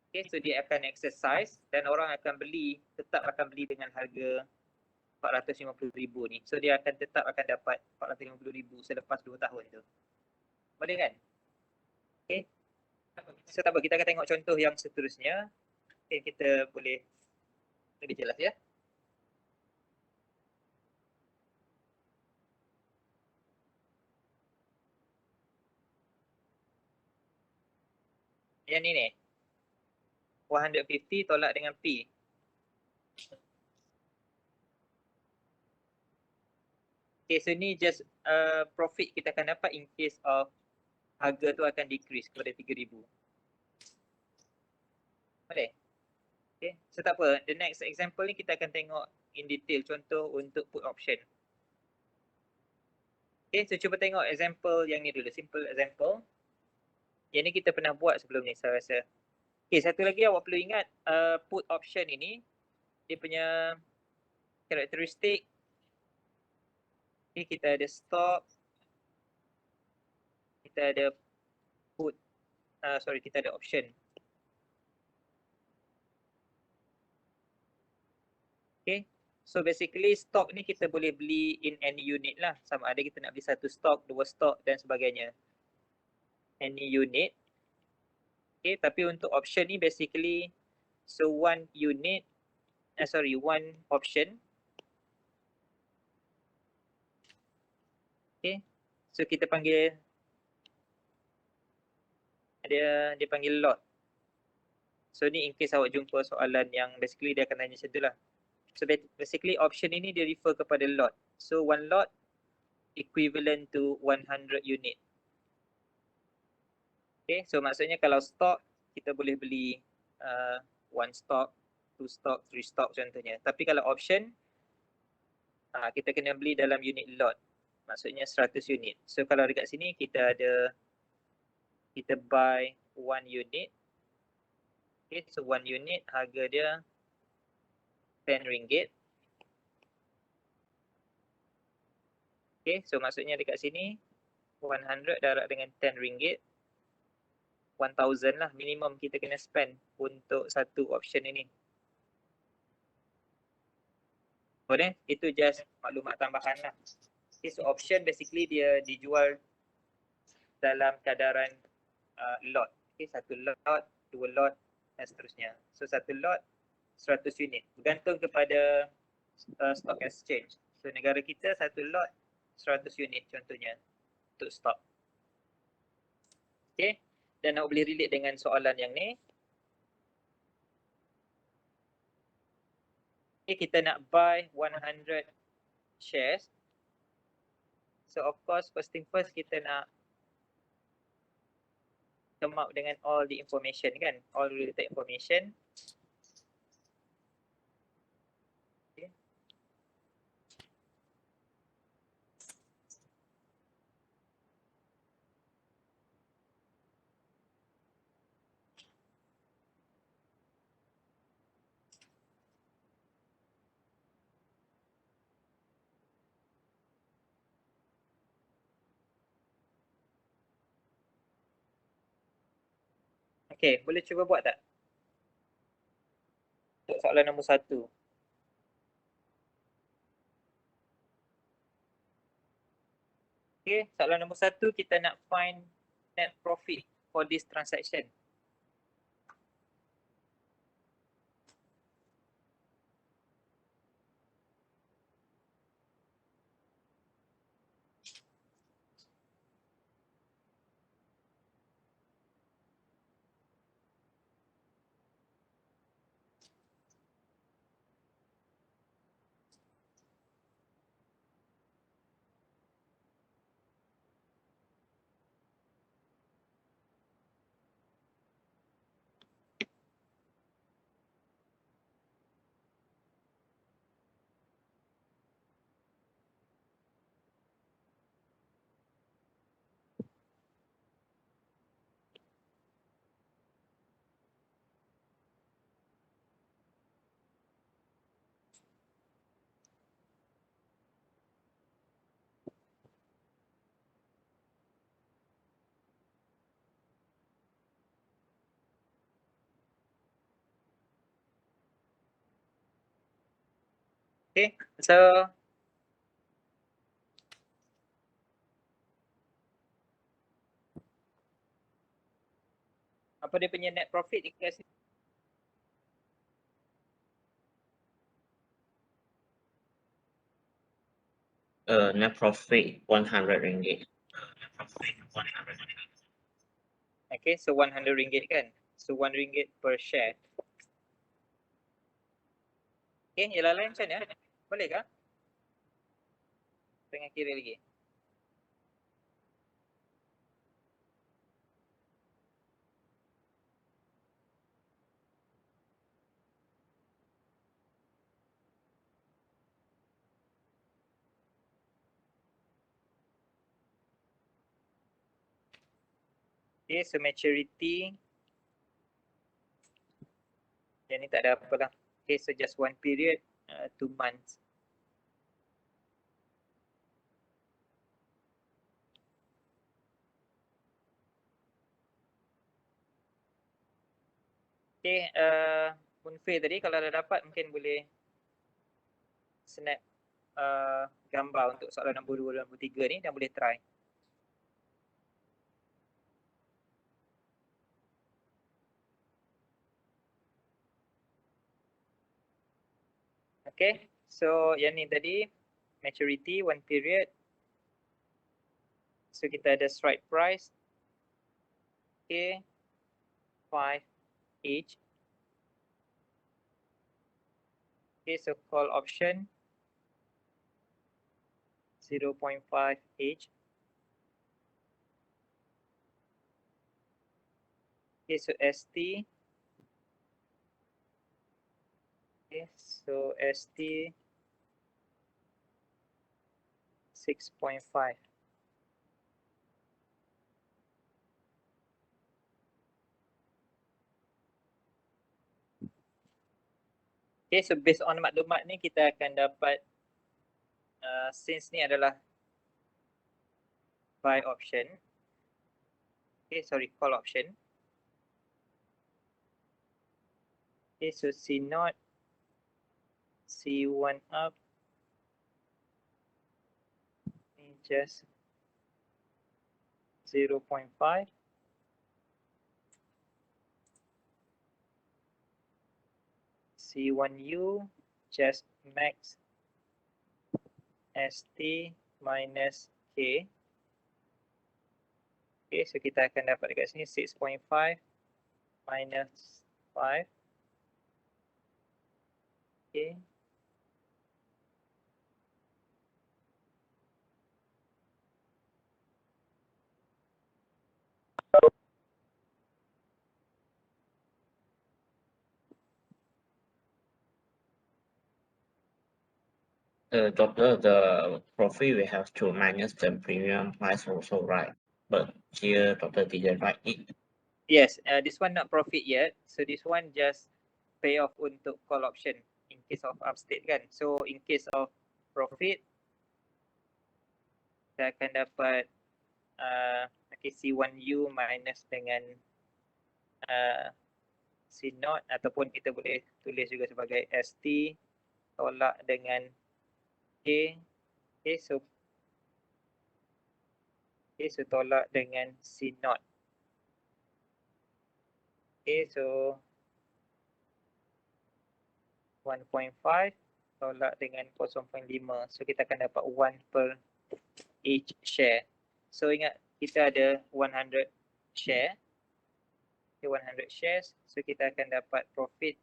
okay, so dia akan exercise dan orang akan beli, tetap akan beli dengan harga 450,000 ni. So dia akan tetap akan dapat 450,000 selepas 2 tahun tu. Boleh kan? Okay. So tak apa, kita akan tengok contoh yang seterusnya. Okay, kita boleh lebih jelas ya. Yang ni ni. 150 tolak dengan P. Okay, so ni just profit kita akan dapat in case of harga tu akan decrease kepada 3,000. Boleh? Okay, so tak apa. The next example ni kita akan tengok in detail contoh untuk put option. Okay, so cuba tengok example yang ni dulu. Simple example. Yang ni kita pernah buat sebelum ni saya rasa. Okay, satu lagi awak perlu ingat put option ini dia punya karakteristik. Okay, kita ada stock kita ada kita ada option. Okay, so basically stok ni kita boleh beli in any unit lah. Sama ada kita nak beli 1 stok, 2 stok dan sebagainya. Any unit. Okay, tapi untuk option ni basically, so one option. Okay, so kita panggil, dia panggil lot. So ni in case awak jumpa soalan yang basically dia akan tanya macam tu lah. So basically option ini dia refer kepada lot. So one lot equivalent to 100 unit. Okay, so maksudnya kalau stok kita boleh beli 1 stock, 2 stock, 3 stock contohnya. Tapi kalau option kita kena beli dalam unit lot. Maksudnya 100 unit. So kalau dekat sini kita buy 1 unit. Okay, so 1 unit harga dia RM10. Okay, so maksudnya dekat sini 100 darab dengan RM10. 1,000 lah minimum kita kena spend untuk satu option ini. Boleh? Itu just maklumat tambahan lah. Okay, so option basically dia dijual dalam kadaran lot. Okay, 1 lot, 2 lot dan seterusnya. So 1 lot 100 unit. Bergantung kepada stock exchange. So negara kita 1 lot 100 unit contohnya untuk stok. Okay, dan nak boleh relate dengan soalan yang ni. Okay, kita nak buy 100 shares. So of course first thing first kita nak come up dengan all the information kan, all related information. Okay. Okay, boleh cuba buat tak? Untuk soalan nombor 1. Okay, soalan nombor 1 kita nak find net profit for this transaction. Okay, so apa dia punya net profit dekat sini? Net profit RM100. Okay, so RM100 kan? So RM1 per share. Okay, yang lain macam mana? Boleh kah? Tengah kira lagi. Okay, so maturity. Yang ni tak ada apa lah. Okay, so just one period, 2 months. Okay, Munfir tadi kalau dah dapat mungkin boleh snap gambar untuk soalan nombor 2 dan nombor 3 ni dan boleh try. Okay, so yang ni tadi maturity one period. So kita ada strike price. Okay, 5 each. Okay, so call option 0.5 each. Okay, so ST. Okay, so ST 6.5. Okay, so based on maklumat ni kita akan dapat since ni adalah buy option. Okay, sorry, call option. Okay, so C0, C1 up. Just 0.5. C1U just max ST minus K. Okay, so kita akan dapat dekat sini 6.5 minus 5. Okay. Doctor, the profit we have to minus the premium price also, right? But here, doctor didn't write it. Yes, this one not profit yet. So this one just pay off untuk call option in case of upstate kan. So in case of profit, kita akan dapat okay, C1U minus dengan C0 ataupun kita boleh tulis juga sebagai ST tolak dengan K. Okay, so tolak dengan C0. Okay, so 1.5 tolak dengan 0.5. So kita akan dapat 1 per each share. So ingat kita ada 100 share. Okay, 100 shares. So kita akan dapat profit.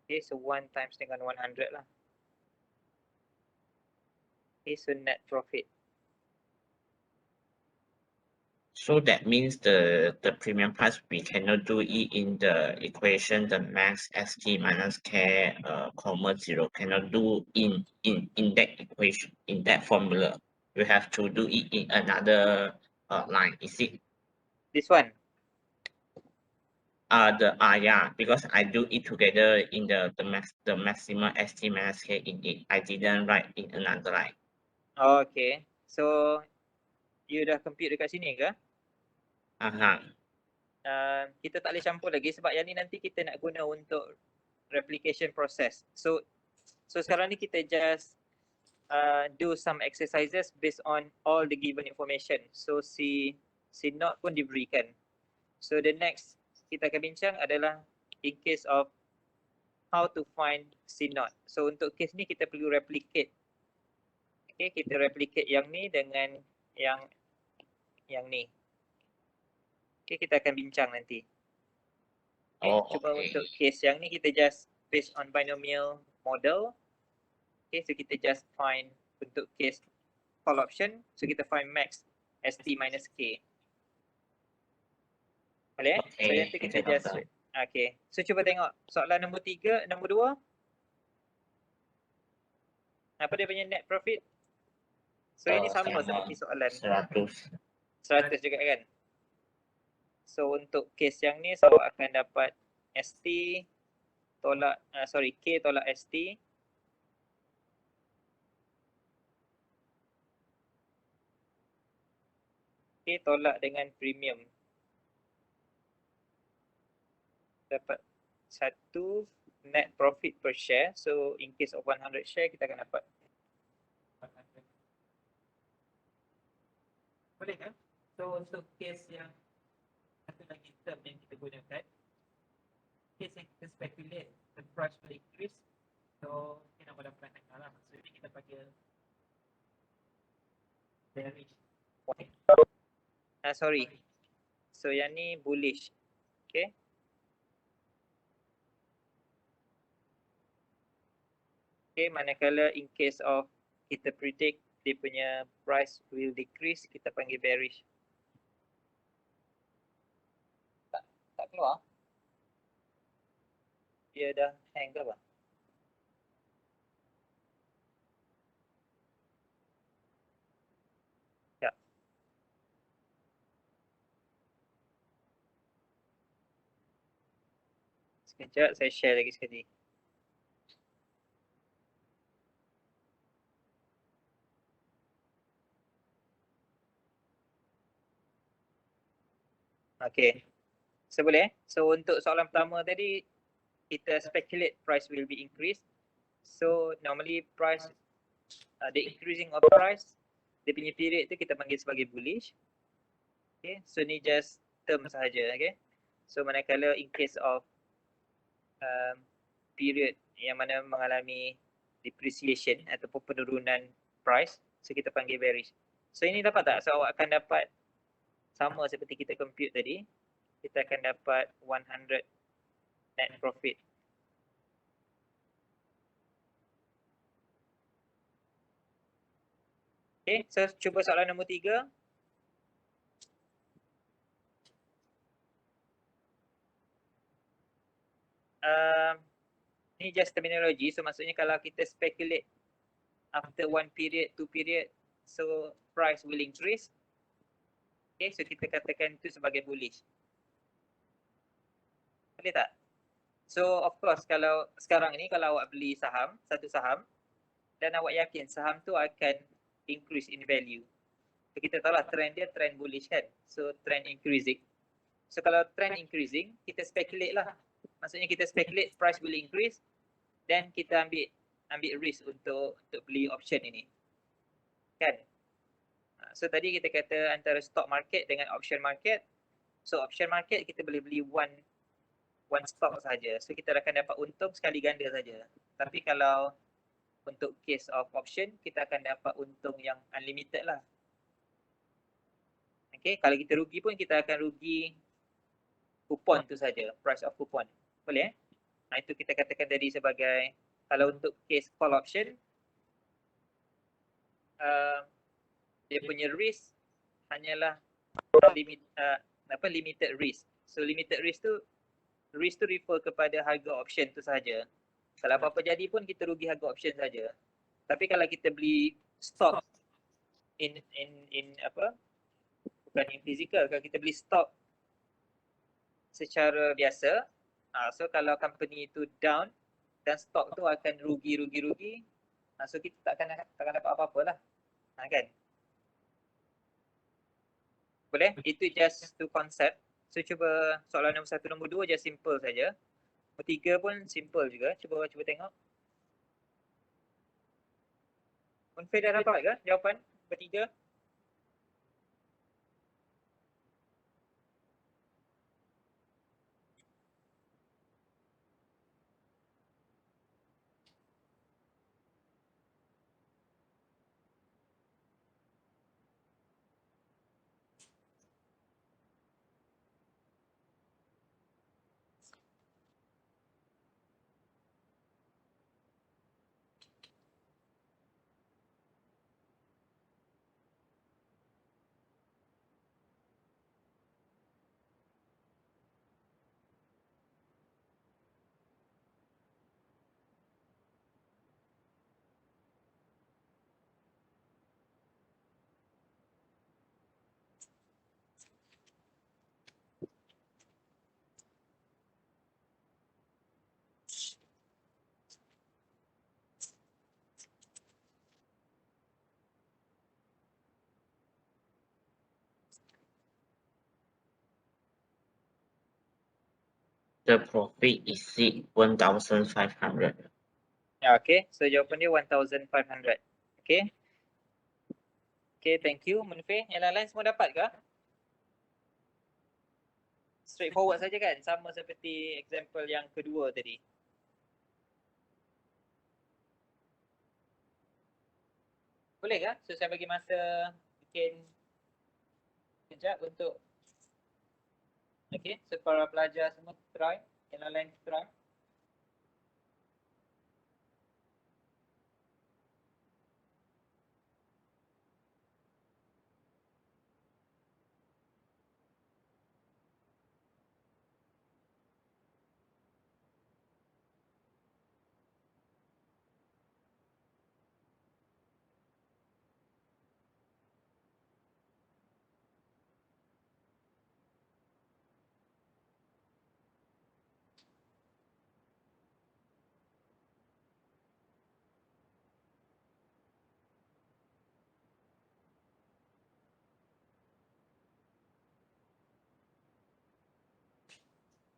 Okay, so 1 times dengan 100 lah. Okay, so net profit. So that means the premium price, we cannot do it in the equation, the max ST minus K, comma 0, cannot do in that equation, in that formula. We have to do it in another line, is it? This one? Yeah, because I do it together in the maximum ST minus K in it. I didn't write in another line. Oh, okay. So you dah compute dekat sini ke? Kita tak boleh campur lagi sebab yang ni nanti kita nak guna untuk replication process. So sekarang ni kita just do some exercises based on all the given information. So C0 pun diberikan. So the next kita akan bincang adalah in case of how to find C0. So untuk case ni kita perlu replicate. Okay, kita replicate yang ni dengan yang ni. Okay, kita akan bincang nanti. Okay, cuba untuk case yang ni kita just based on binomial model. Okay, so kita just find untuk case call option. So kita find max ST minus K. Boleh? So nanti kita just okay. So cuba tengok soalan nombor 3, nombor 2. Apa dia punya net profit? So ini sama seperti soalan 100 juga kan? So untuk case yang ni awak akan dapat ST tolak K tolak ST. K tolak dengan premium. dapat 1 net profit per share. So in case of 100 share kita akan dapat 400. Boleh kan? So untuk case yang satu lagi term yang kita gunakan, case yang kita speculate the price will increase, so kita nak dapat tengah lah. Maksudnya kita panggil bearish. sorry. So yang ni bullish. Okay. Okay, manakala in case of kita predict dia punya price will decrease, kita panggil bearish. Tak keluar? Dia dah hang ke apa? Sekejap. Sekejap, saya share lagi sekali. Okay. So boleh? So untuk soalan pertama tadi, kita speculate price will be increased. So normally price, the increasing of price, dia punya period tu kita panggil sebagai bullish. Okay, so ni just term sahaja. Okay. So manakala in case of period yang mana mengalami depreciation ataupun penurunan price, so kita panggil bearish. So ini dapat tak? So awak akan dapat sama seperti kita compute tadi, kita akan dapat 100 net profit. Okay, so cuba soalan nombor 3. Ni just terminology, so maksudnya kalau kita speculate after 1 period, 2 period, so price will increase. Okay, so kita katakan itu sebagai bullish. Boleh tak? So of course kalau sekarang ni kalau awak beli saham, satu saham, dan awak yakin saham tu akan increase in value. So kita tahu lah trend dia trend bullish kan. So trend increasing. So kalau trend increasing, kita speculate lah. Maksudnya kita speculate price will increase, then kita ambil risk untuk beli option ini. Kan? So tadi kita kata antara stock market dengan option market. So option market kita boleh beli one stock saja. So kita akan dapat untung sekali ganda saja. Tapi kalau untuk case of option, kita akan dapat untung yang unlimited lah. Okay, kalau kita rugi pun kita akan rugi kupon tu saja, price of kupon. Boleh? Itu kita katakan tadi sebagai, kalau untuk case call option, dia punya risk hanyalah limited risk. So limited risk tu refer kepada harga option tu saja. Kalau apa-apa jadi pun kita rugi harga option saja. Tapi kalau kita beli stock in bukan in physical, kalau kita beli stock secara biasa, so kalau company itu down dan stock tu akan rugi, so kita takkan dapat apa-apa lah. Kan? Boleh? Itu just to concept. So cuba soalan nombor 1, nombor 2 just simple saja. Nombor 3 pun simple juga. Cuba tengok. Unfair dah dapat ke jawapan nombor 3? The profit exceed 1,500. Okay, so jawapan dia 1,500. Okay. Okay, thank you Munfir. Yang lain-lain semua dapat ke? Straightforward saja kan? Sama seperti example yang kedua tadi. Boleh ke? So saya bagi masa mungkin sekejap untuk okay, so para pelajar semua try. Yang lain try.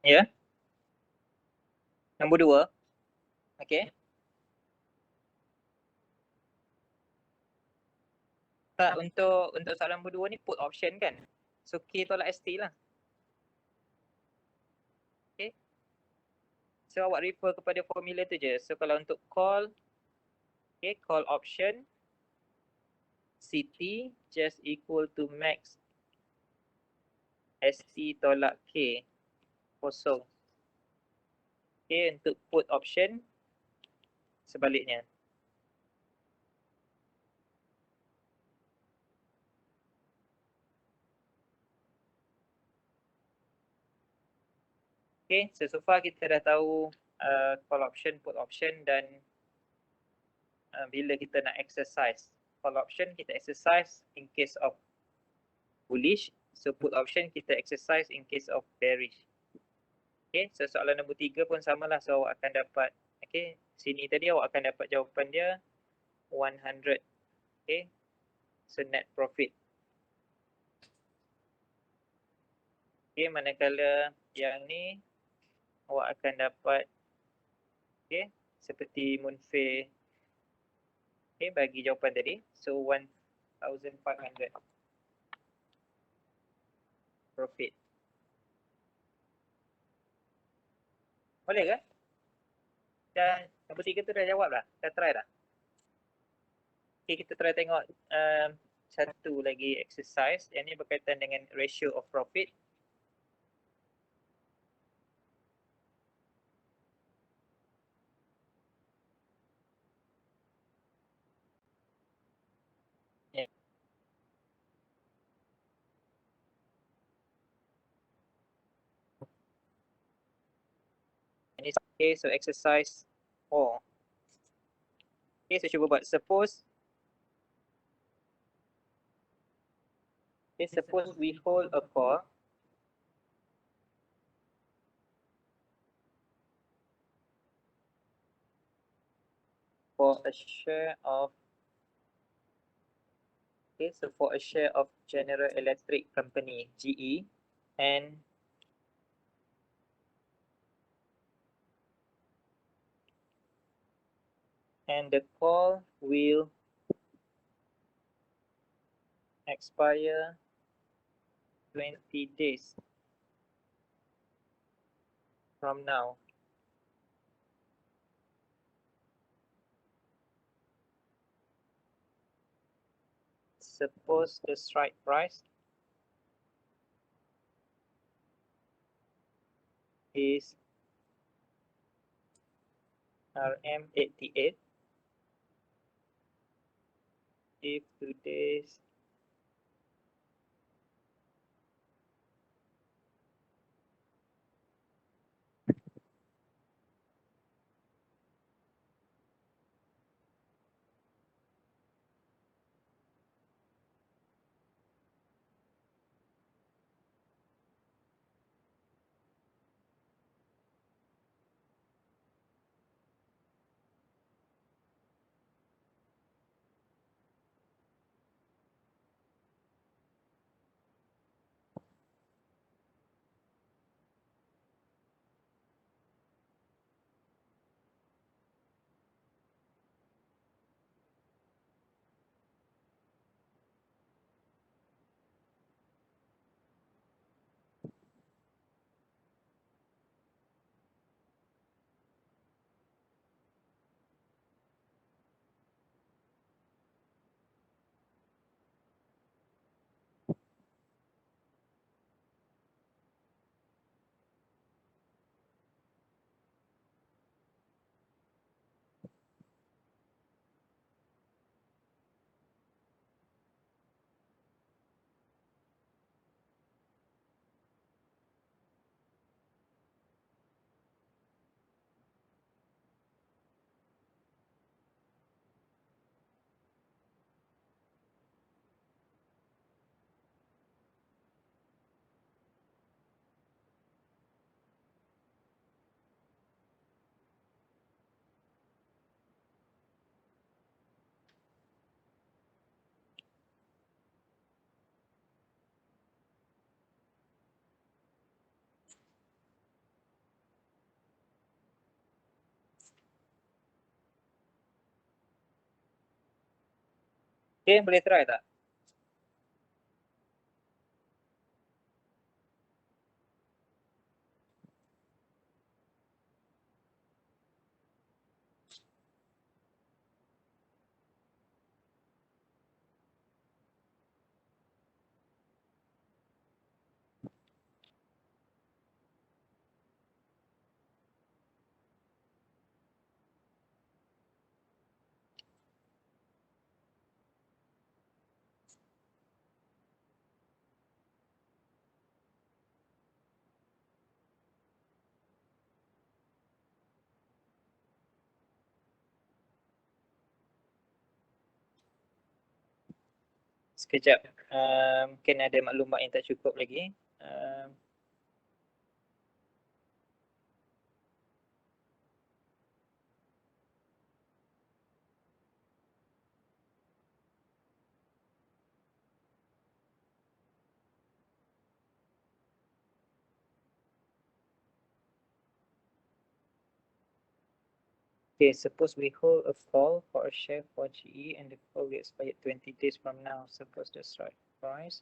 Ya. Yeah. Nombor 2. Okay. Tak, untuk soalan nombor 2 ni put option kan? So K tolak ST lah. Okay. So awak refer kepada formula tu je. So kalau untuk call, okay, call option CT just equal to max ST tolak K kosong. Okay, untuk put option sebaliknya. Okay, so far kita dah tahu call option, put option dan bila kita nak exercise call option, kita exercise in case of bullish. So put option kita exercise in case of bearish. Okay, so soalan nombor 3 pun samalah. So awak akan dapat, okay, sini tadi awak akan dapat jawapan dia 100. Okay, so net profit. Okay, manakala yang ni awak akan dapat, okay, seperti Munfir, okay, bagi jawapan tadi. So 1,500 profit. Boleh ke? Dah, nombor 3 tu dah jawab dah? Dah try dah? Okay, kita try tengok satu lagi exercise. Yang ni berkaitan dengan ratio of profit. Okay, so exercise 4. Okay, so cuba buat. Suppose we hold a call for a share of, okay, so for a share of General Electric Company, GE, and the call will expire 20 days from now. Suppose the strike price is RM88. If today's Okay, boleh try tak? Sekejap, mungkin ada maklumat yang tak cukup lagi. Okay, suppose we hold a call for a share for GE and the call will expire 20 days from now. Suppose the strike price.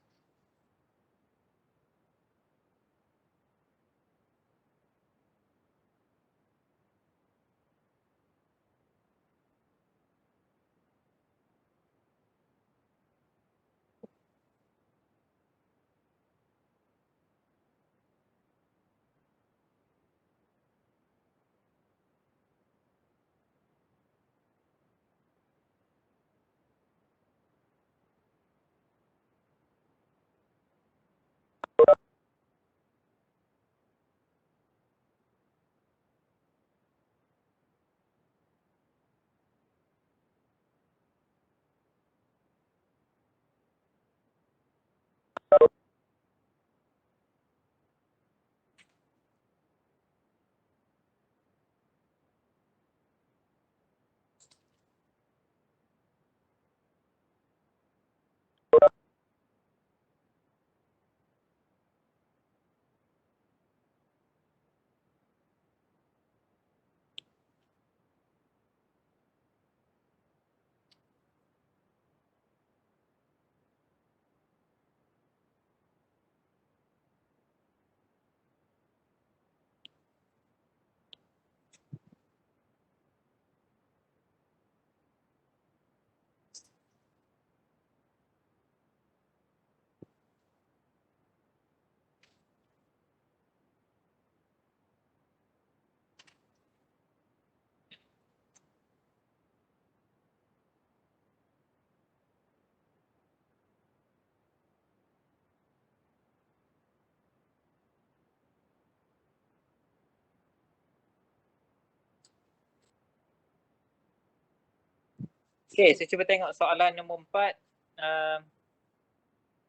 Okay, saya cuba tengok soalan nombor 4.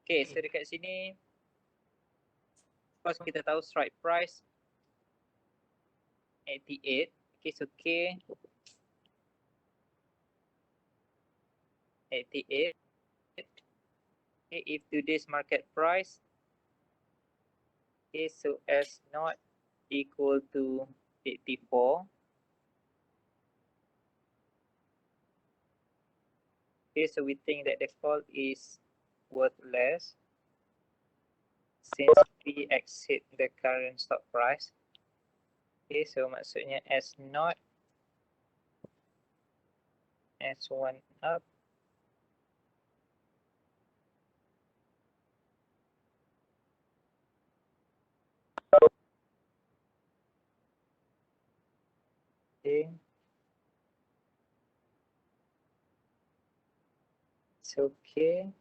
Okay, so dekat sini, first kita tahu strike price 88. Okay, so K 88. Okay, if today's market price is so S not equal to 84. Okay, so we think that the call is worth less since we exceed the current stock price. Okay, so maksudnya S not S1 up okay. It's okay.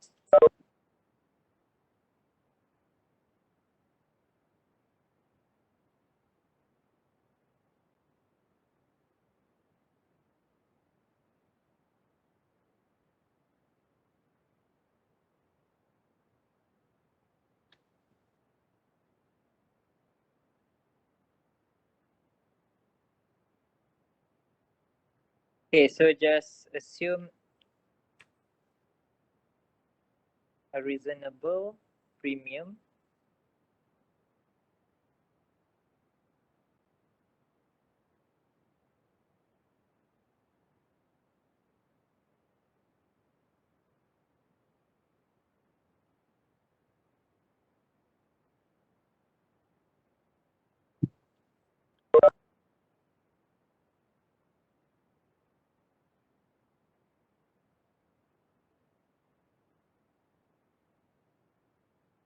Okay, so just assume a reasonable premium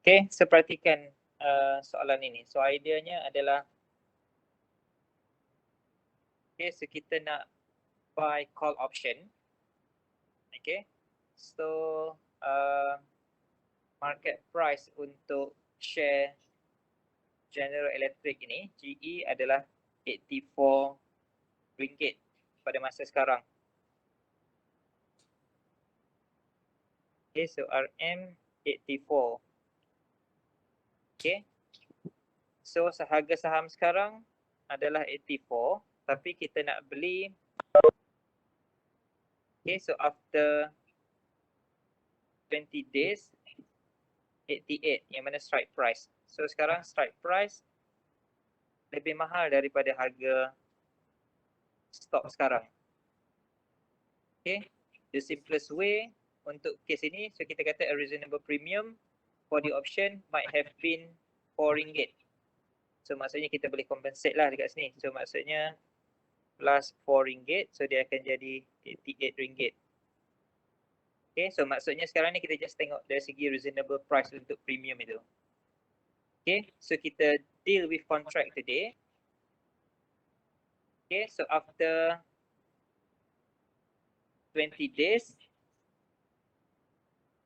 Okay, so perhatikan soalan ini. So ideanya adalah, okay, so kita nak buy call option. Okay, so market price untuk share General Electric ini, GE, adalah RM84 pada masa sekarang. Okay, so RM 84. Okay, so seharga saham sekarang adalah 84, tapi kita nak beli, okay, so after 20 days 88, yang mana strike price. So sekarang strike price lebih mahal daripada harga stok sekarang. Okay, the simplest way untuk case ini, so kita kata a reasonable premium for the option might have been RM4. So maksudnya kita boleh compensate lah dekat sini. So maksudnya plus RM4, so dia akan jadi RM88. Okay, so maksudnya sekarang ni kita just tengok dari segi reasonable price untuk premium itu. Okay, so kita deal with contract today. Okay, so after 20 days,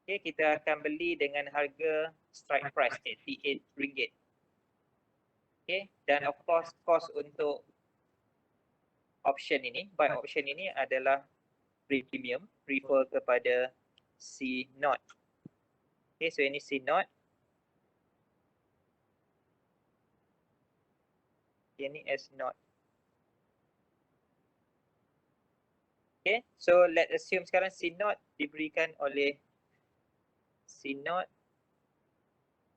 okay, kita akan beli dengan harga strike price RM88. Okay, dan of course cost untuk option ini, buy option ini adalah premium, refer kepada C0. Okay, so ini C0. Ini S0. Okay, so let's assume sekarang C0 diberikan oleh C0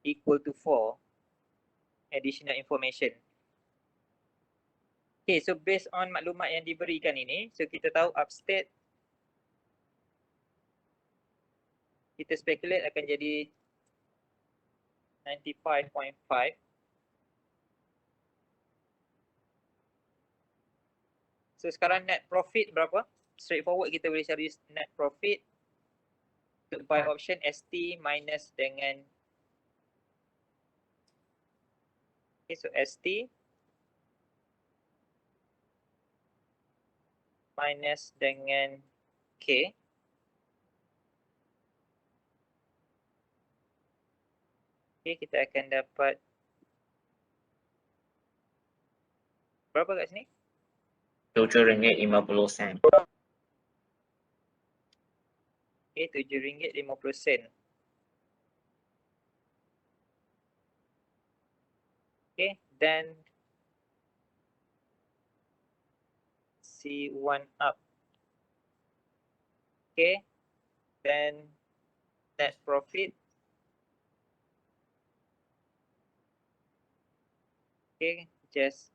equal to 4 additional information. Okay, so based on maklumat yang diberikan ini, so kita tahu upstate kita speculate akan jadi 95.5. So sekarang net profit berapa? Straightforward kita boleh cari net profit untuk buy option ST minus dengan, okay, so ST minus dengan K. Okay, kita akan dapat berapa kat sini? RM7.50. Okay, RM7.50. Okay, dan C1 up. Okay, then net profit. Okay, just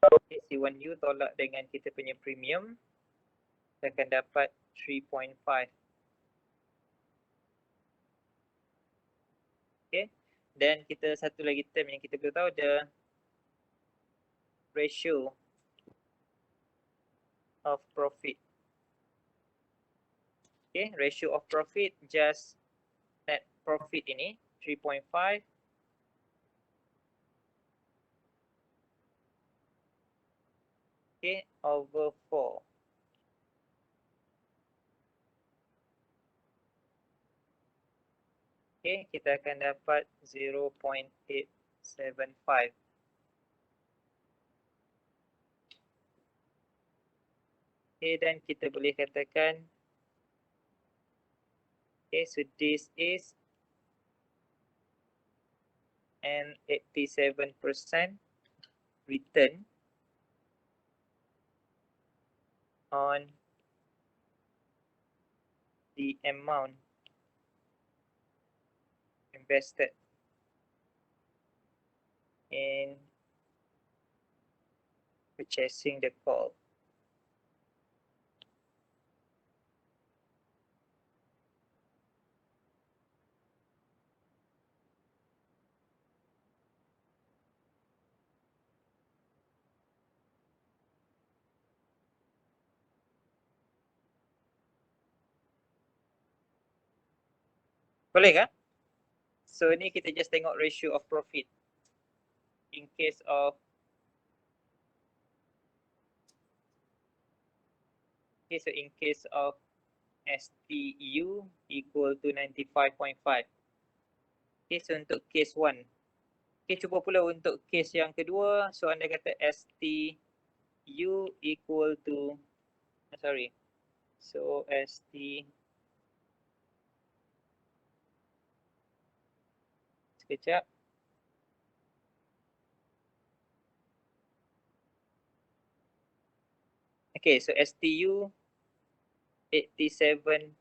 okay, C1U tolak dengan kita punya premium, kita akan dapat 3.5. Okay, dan kita satu lagi term yang kita perlu tahu, the ratio of profit. Okay, ratio of profit just net profit ini 3.5 okay, over 4. Okay, kita akan dapat 0.875. Okay, dan kita boleh katakan, okay, so this is an 87% return on the amount invested in purchasing the call. Boleh kan? So ni kita just tengok ratio of profit in case of STU equal to 95.5. Okay, so untuk case 1. Okay, cuba pula untuk case yang kedua. So anda kata STU equal to, so sekejap. Okay, so STU 87.5.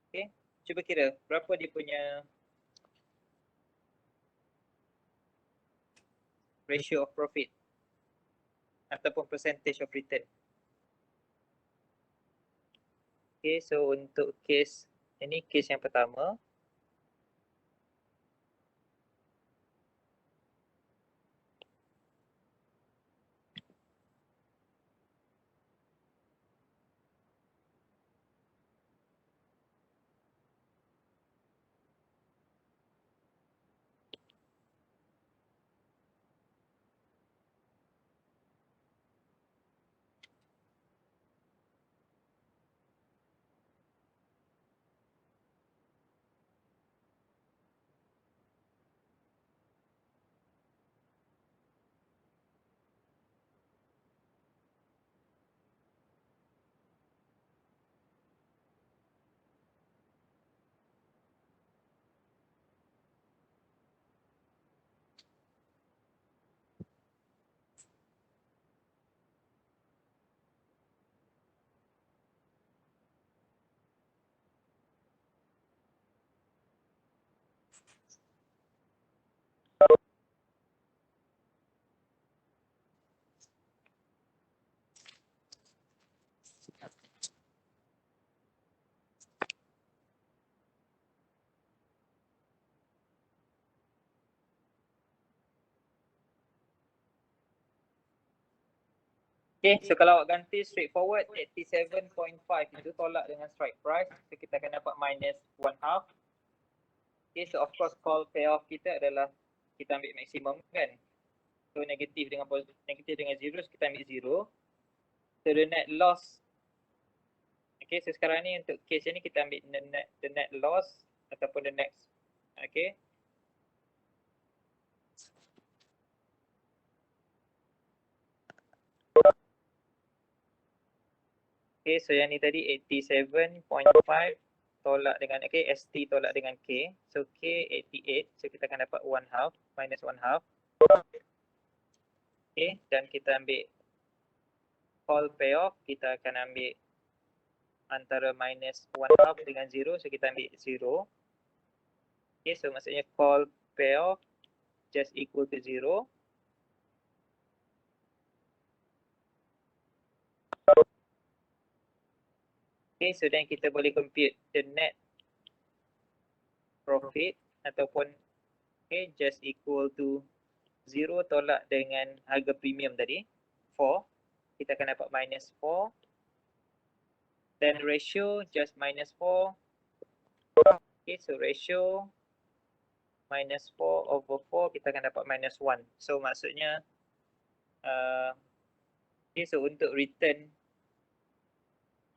Okay, cuba kira berapa dia punya ratio of profit ataupun percentage of return. Okay, so untuk case ini, case yang pertama. Okay, so kalau awak ganti straightforward 87.5 itu tolak dengan strike price, so kita akan dapat minus 1/2. Okay, so of course call payoff kita adalah kita ambil maksimum kan. So negatif dengan 0, so kita ambil 0. So the net loss. Okay, so sekarang ni untuk case ni kita ambil the net loss ataupun the next. Okay. Okay, so yang ni tadi 87.5 tolak dengan, okay, ST tolak dengan K. So K 88, so kita akan dapat 1/2, minus 1/2. Okay, dan kita ambil call payoff, kita akan ambil antara minus 1/2 dengan 0, so kita ambil 0. Okay, so maksudnya call payoff just equal to 0. Okay, so then kita boleh compute the net profit ataupun, okay, just equal to 0 tolak dengan harga premium tadi, 4. Kita akan dapat minus 4. Then ratio just minus 4. Okay, so ratio minus 4 over 4, kita akan dapat minus 1. So maksudnya, okay, so untuk return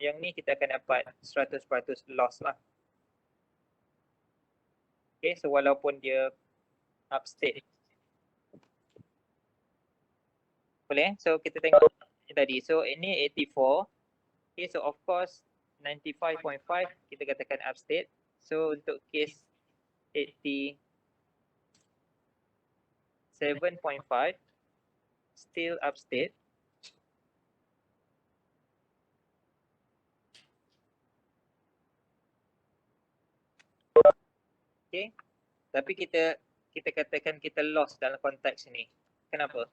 yang ni kita akan dapat 100% loss lah. Okay, so walaupun dia upstate. Boleh? So kita tengok tadi. So ini 84. Okay, so of course 95.5 kita katakan upstate. So untuk case 87.5 still upstate. Okay, tapi kita katakan kita loss dalam konteks ini. Kenapa?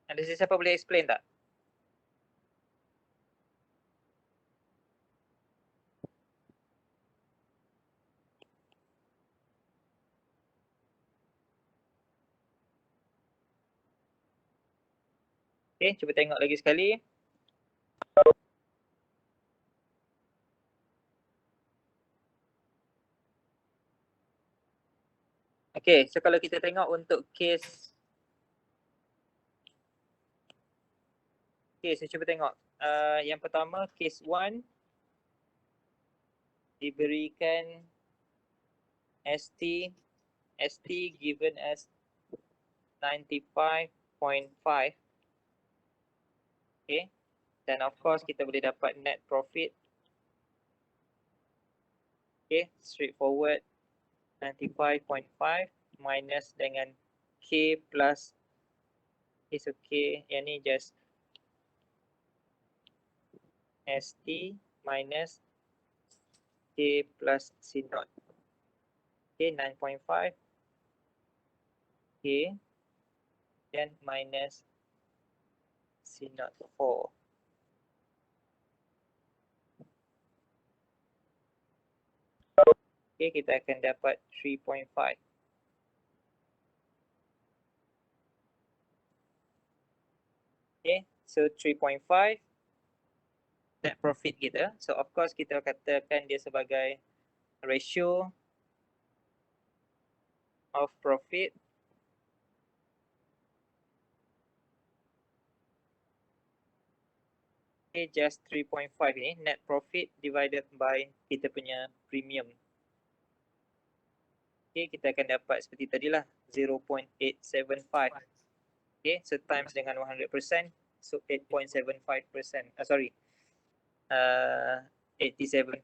Ada sesiapa boleh explain tak? Okay, cuba tengok lagi sekali. Okay, so kalau kita tengok untuk case, okay, so cuba tengok. Yang pertama, case 1 diberikan ST given as 95.5. Okay, dan of course kita boleh dapat net profit. Okay, straightforward 95.5 minus dengan K plus, is okay, yang ni just ST minus K plus C dot. Okay, 9.5 K then minus C dot 4. Okay, kita akan dapat 3.5. Okay, so 3.5 net profit kita. So of course kita katakan dia sebagai ratio of profit okay, just 3.5 ni net profit divided by kita punya premium. Okay, kita akan dapat seperti tadilah 0.875. Okay, so times dengan 100%, so 8.75%. Sorry, 87%.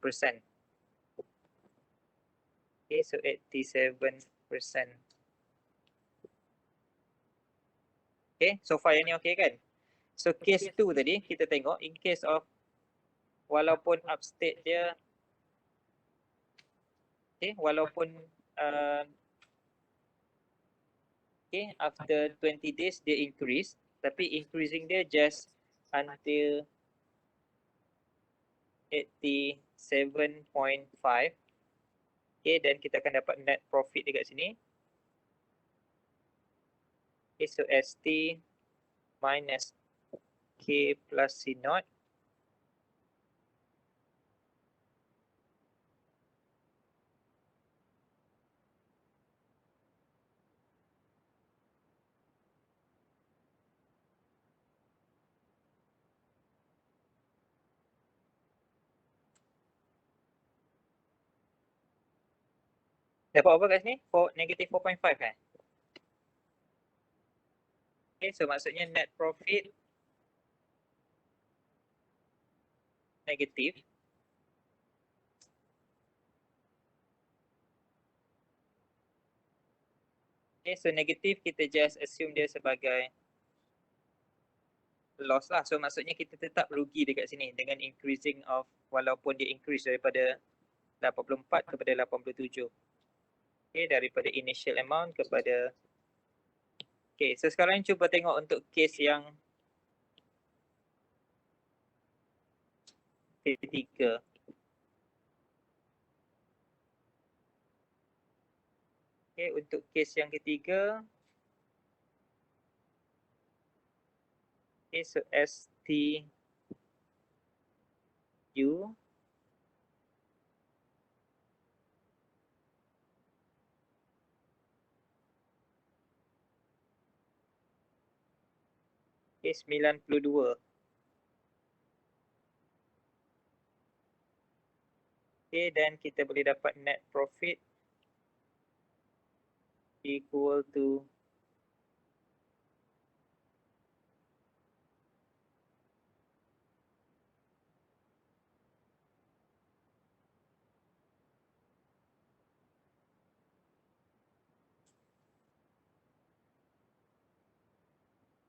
Okay, so 87%. Okay, so far yang ni okay kan? So case 2 tadi kita tengok in case of walaupun upstate dia, okay, walaupun okay, after 20 days dia increase, tapi increasing dia just until 87.5. Okay, dan kita akan dapat net profit dekat sini. Okay, so ST minus K plus C naught. Dapat apa kat sini? Negative 4.5 kan? Okay, so maksudnya net profit negatif. Okay, so negatif kita just assume dia sebagai loss lah. So maksudnya kita tetap rugi dekat sini dengan increasing of, walaupun dia increase daripada 84 kepada 87. Okay, daripada initial amount kepada, okay, so sekarang cuba tengok untuk case yang ketiga. Okay, untuk case yang ketiga, okay, so STU okay, 92. Okay, dan kita boleh dapat net profit equal to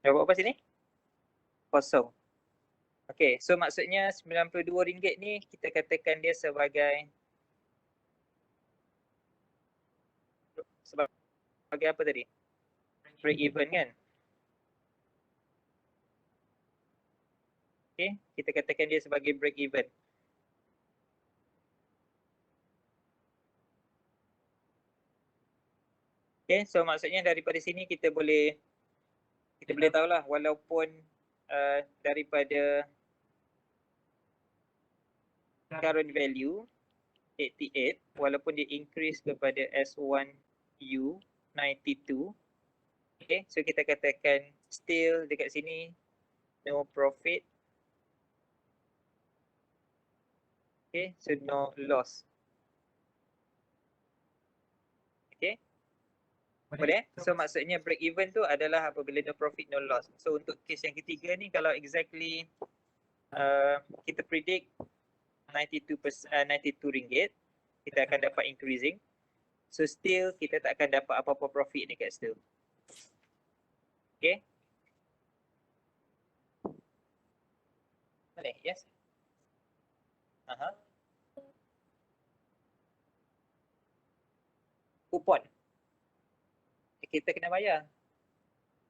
dapat apa sini? Kosong. Okay, so maksudnya RM92 ni kita katakan dia sebagai apa tadi? Break even kan? Okay, kita katakan dia sebagai break even. Okay, so maksudnya daripada sini kita boleh tahulah walaupun daripada current value 88 walaupun dia increase kepada S1U 92. Okay, so kita katakan still dekat sini no profit. Okay, so no loss. Okay, boleh? So maksudnya break even tu adalah apabila no profit no loss. So untuk case yang ketiga ni kalau exactly kita predict 92 ringgit, kita akan dapat increasing. So still kita tak akan dapat apa-apa profit dekat situ. Okay. Boleh? Yes? Kupon. Kita kena bayar.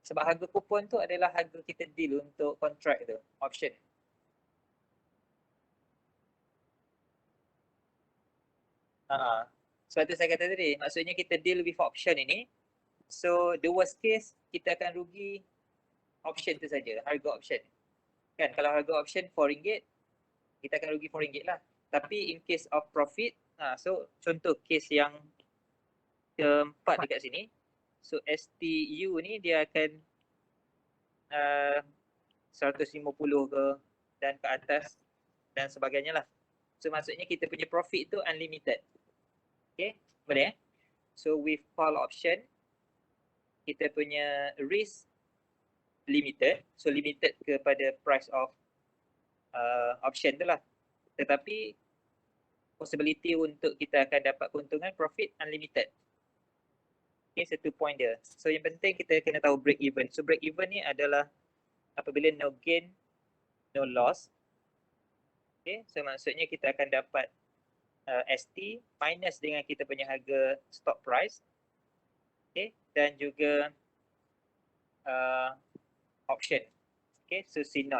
Sebab harga kupon tu adalah harga kita deal untuk kontrak tu, option. Sebab tu saya kata tadi, maksudnya kita deal with option ini. So the worst case, kita akan rugi option tu saja, harga option. Kan kalau harga option RM4, kita akan rugi RM4 lah. Tapi in case of profit, so contoh case yang keempat dekat sini. So STU ni dia akan 150 ke dan ke atas dan sebagainya lah. So maksudnya kita punya profit tu unlimited. Okay, boleh? So with call option, kita punya risk limited. So limited kepada price of option tu lah. Tetapi possibility untuk kita akan dapat keuntungan profit unlimited. Okay, satu point dia. So yang penting kita kena tahu break even. So break even ni adalah apabila no gain, no loss. Okay, so maksudnya kita akan dapat ST minus dengan kita punya harga stock price. Okay, dan juga option. Okay, so C0.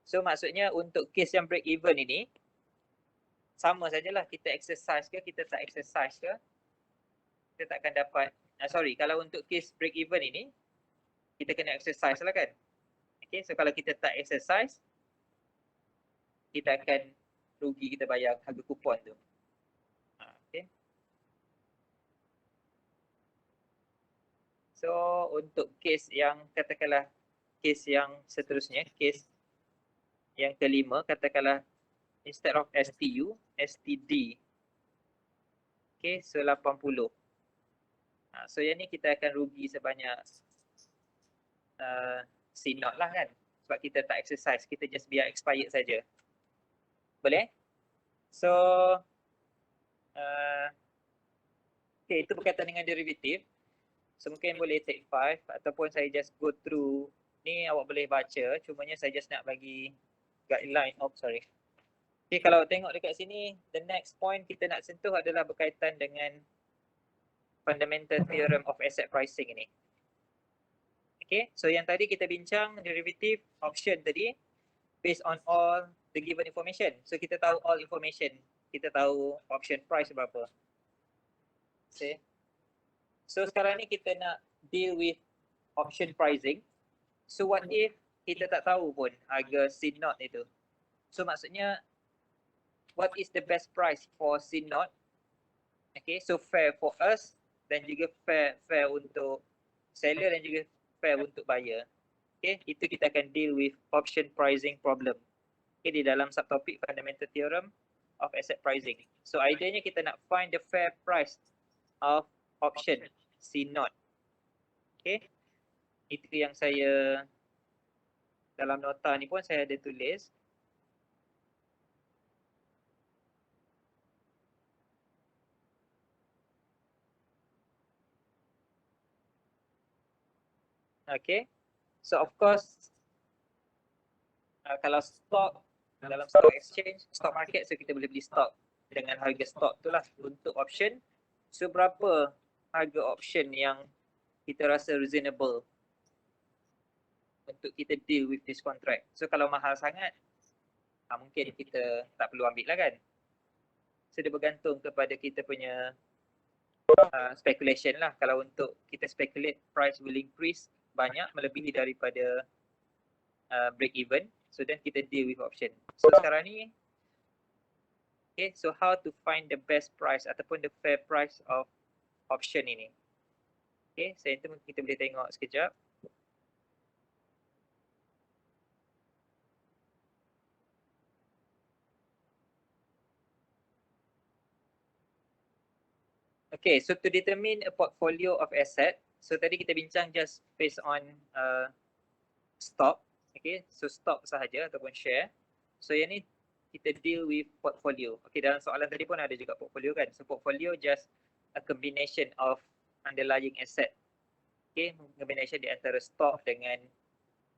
So maksudnya untuk case yang break even ini, sama sajalah kita exercise ke, kita tak exercise ke, kita tak akan dapat, kalau untuk case break even ini, kita kena exercise lah kan. Okay, so kalau kita tak exercise, kita akan rugi, kita bayar harga kupon tu. Okay. So untuk case yang katakanlah case yang seterusnya, case yang kelima, katakanlah instead of STU, STD. Okay, so 80. So yang ni kita akan rugi sebanyak C0 lah kan. Sebab kita tak exercise, kita just biar expired saja. Boleh? So okay, itu berkaitan dengan derivative. So mungkin boleh take 5 ataupun saya just go through ni, awak boleh baca, cumanya saya just nak bagi guideline. Okay, kalau tengok dekat sini, the next point kita nak sentuh adalah berkaitan dengan fundamental theorem of asset pricing ini. Okay, so yang tadi kita bincang derivative option tadi based on all the given information. So kita tahu all information, kita tahu option price berapa. Okay. So sekarang ni kita nak deal with option pricing. So what if kita tak tahu pun harga C0 itu? So maksudnya what is the best price for C0? Okay, so fair for us dan juga fair untuk seller dan juga fair untuk buyer. Okay, itu kita akan deal with option pricing problem. Okay, di dalam subtopik fundamental theorem of asset pricing. So ideanya kita nak find the fair price of option C0. Okay, itu yang saya dalam nota ni pun saya ada tulis. Okay, so of course kalau stock dalam stock exchange, stock market, so kita boleh beli stock dengan harga stock tu lah. Untuk option, so berapa harga option yang kita rasa reasonable untuk kita deal with this contract. So kalau mahal sangat, mungkin kita tak perlu ambil lah kan. So dia bergantung kepada kita punya speculation lah. Kalau untuk kita speculate price will increase banyak melebihi daripada break even. So then kita deal with option. So sekarang ni, okay, so how to find the best price ataupun the fair price of option ini. Okay, so itu kita boleh tengok sekejap. Okay, so to determine a portfolio of asset, so tadi kita bincang just based on stock, okay, so stock sahaja ataupun share. So yang ni kita deal with portfolio. Okay, dalam soalan tadi pun ada juga portfolio kan. So portfolio just a combination of underlying asset. Okay, combination di antara stock dengan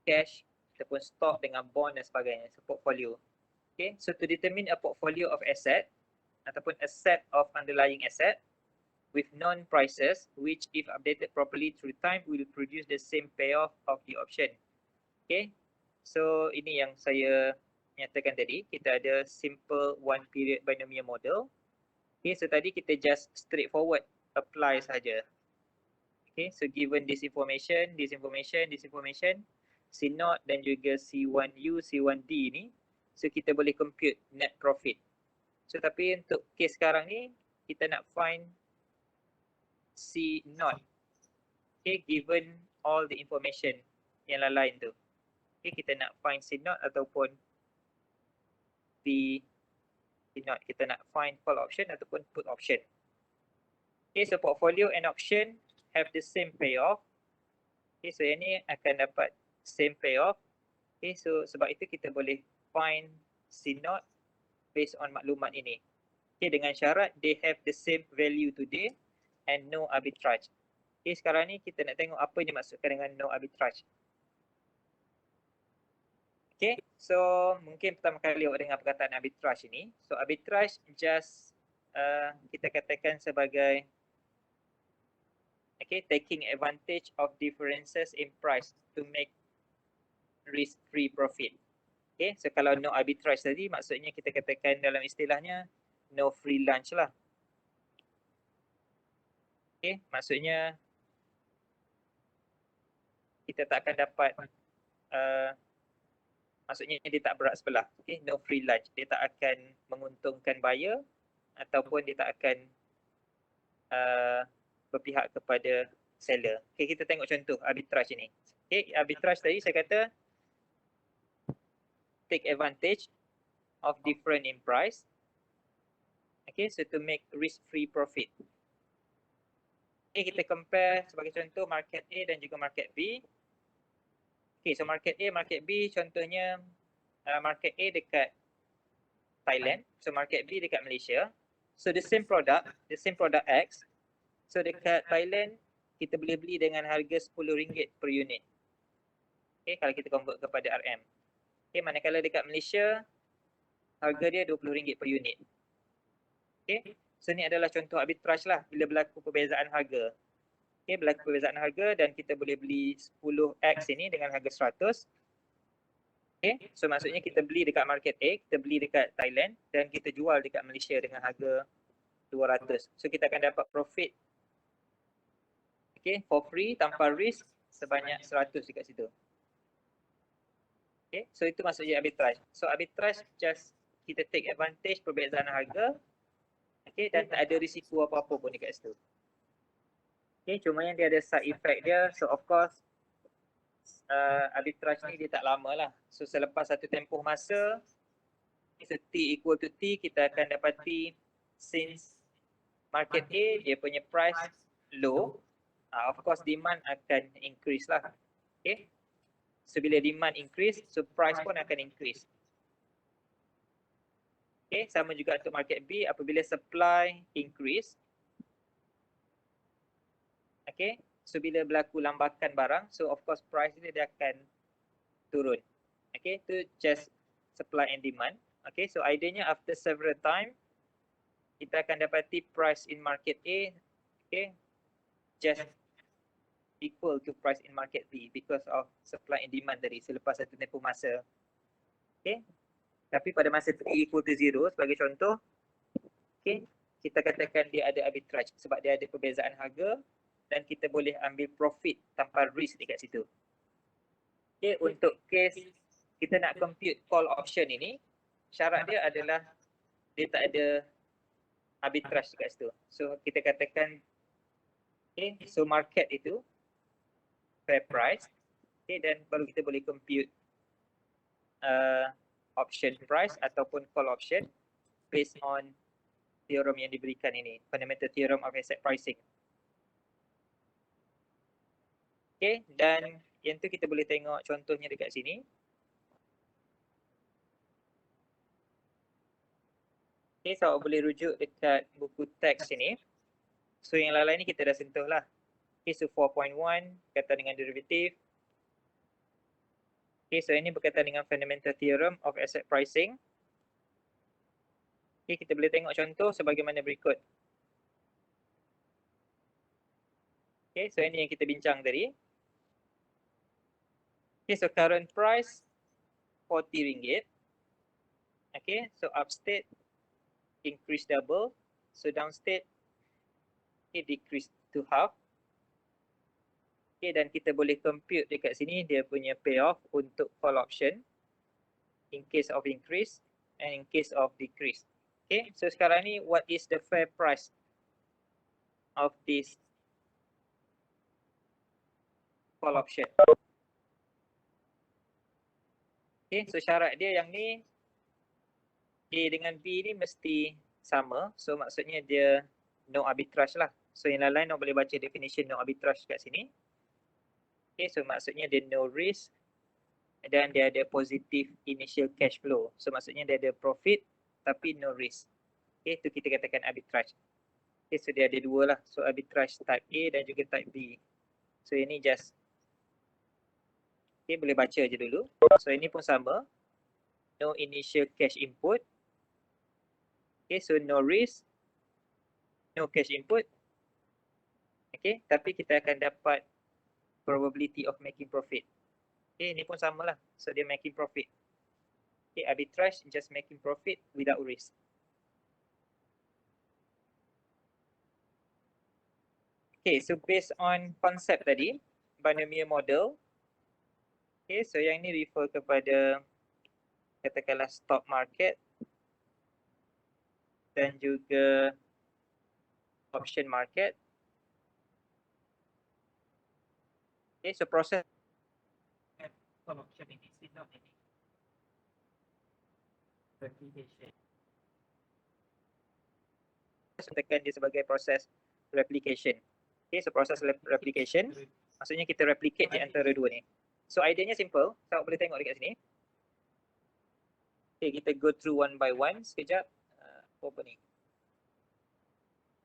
cash ataupun stock dengan bond dan sebagainya. So portfolio. Okay, so to determine a portfolio of asset ataupun a set of underlying asset with known prices which if updated properly through time will produce the same payoff of the option. Okay, so ini yang saya nyatakan tadi. Kita ada simple one period binomial model. Okay, so tadi kita just straightforward apply saja. Okay, so given this information, C0 dan juga C1U, C1D ni, so kita boleh compute net profit. So tapi untuk case sekarang ni, kita nak find C0. Okay, given all the information yang lain tu. Okay, kita nak find C0 ataupun C0. Kita nak find call option ataupun put option. Okay, so portfolio and option have the same payoff. Okay, so yang ni akan dapat same payoff. Okay, so sebab itu kita boleh find C0 based on maklumat ini. Okay, dengan syarat they have the same value today and no arbitrage. Okay, sekarang ni kita nak tengok apa yang dimaksudkan dengan no arbitrage. Okay, so mungkin pertama kali awak dengar perkataan arbitrage ini. So arbitrage just kita katakan sebagai okay, taking advantage of differences in price to make risk-free profit. Okay, so kalau no arbitrage tadi maksudnya kita katakan dalam istilahnya no free lunch lah. Okay, maksudnya kita tak akan dapat maksudnya dia tak berat sebelah. Okay, no free lunch. Dia tak akan menguntungkan buyer ataupun dia tak akan berpihak kepada seller. Okay, kita tengok contoh arbitrage ini. Okay, arbitrage tadi saya kata take advantage of different in price. Okay, so to make risk-free profit. Okay, kita compare sebagai contoh market A dan juga market B. Okay, so market A, market B contohnya market A dekat Thailand. So market B dekat Malaysia. So the same product X. So dekat Thailand kita boleh beli dengan harga RM10 per unit. Okay, kalau kita convert kepada RM. Okay, manakala dekat Malaysia harga dia RM20 per unit. Okay, so ni adalah contoh arbitrage lah bila berlaku perbezaan harga. Okay, berlaku perbezaan harga dan kita boleh beli 10X ini dengan harga 100. Okay, so maksudnya kita beli dekat market A, kita beli dekat Thailand dan kita jual dekat Malaysia dengan harga 200. So kita akan dapat profit okay, for free tanpa risk sebanyak 100 dekat situ. Okay, so itu maksudnya arbitrage. So arbitrage just kita take advantage perbezaan harga. Okay, dan tak ada risiko apa-apa pun dekat situ. Okay, cuma yang dia ada side effect dia. So of course arbitrage ni dia tak lama lah. So selepas satu tempoh masa, T equal to T, kita akan dapati since market A dia punya price low, of course demand akan increase lah. Okay, so bila demand increase, so price pun akan increase. Okay, sama juga untuk market B, apabila supply increase, okay, so bila berlaku lambakan barang, so of course price dia akan turun. Okay, itu just supply and demand. Okay, so idenya after several time, kita akan dapati price in market A, okay, just equal to price in market B because of supply and demand tadi selepas satu tempoh masa. Okay, tapi pada masa T equal to 0 sebagai contoh, okay, kita katakan dia ada arbitrage sebab dia ada perbezaan harga dan kita boleh ambil profit tanpa risk dekat situ. Okay, untuk case kita nak compute call option ini, syarat dia adalah dia tak ada arbitrage dekat situ. So kita katakan, okay, so market itu fair price, okay, dan baru kita boleh compute option price ataupun call option based on theorem yang diberikan ini, fundamental theorem of asset pricing. Okay, dan yang tu kita boleh tengok contohnya dekat sini. Okay, so awak boleh rujuk dekat buku teks sini. So yang lain-lain ni kita dah sentuh lah. Okay, so 4.1 berkaitan dengan derivative. Okay, so ini berkaitan dengan fundamental theorem of asset pricing. Okay, kita boleh tengok contoh sebagaimana berikut. Okay, so ini yang kita bincang tadi. Okay, so current price RM40. Okay, so upstate increase double. So downstate it decrease to half. Okay, dan kita boleh compute dekat sini dia punya payoff untuk call option in case of increase and in case of decrease. Okay, so sekarang ni what is the fair price of this call option? Okay, so syarat dia yang ni A dengan B ni mesti sama. So maksudnya dia no arbitrage lah. So yang lain-lain orang boleh baca definition no arbitrage kat sini. Okay, so maksudnya dia no risk dan dia ada positive initial cash flow. So maksudnya dia ada profit tapi no risk. Okay, tu kita katakan arbitrage. Okay, so dia ada dua lah. So arbitrage type A dan juga type B. So ini just, okay, boleh baca je dulu. So ini pun sama. No initial cash input. Okay, so no risk, no cash input. Okay, tapi kita akan dapat probability of making profit. Okay, ini pun sama lah. So dia making profit. Okay, arbitrage just making profit without risk. Okay, so based on concept tadi, binomial model. Okay, so yang ni refer kepada katakanlah stock market dan juga option market. Okay, so proses call option ini not any replication. tekan dia sebagai proses replication. Okay, so proses replication maksudnya kita replicate di antara dua ni. So idenya simple, so boleh tengok dekat sini. Okay, kita go through one by one sekejap. Apa ni?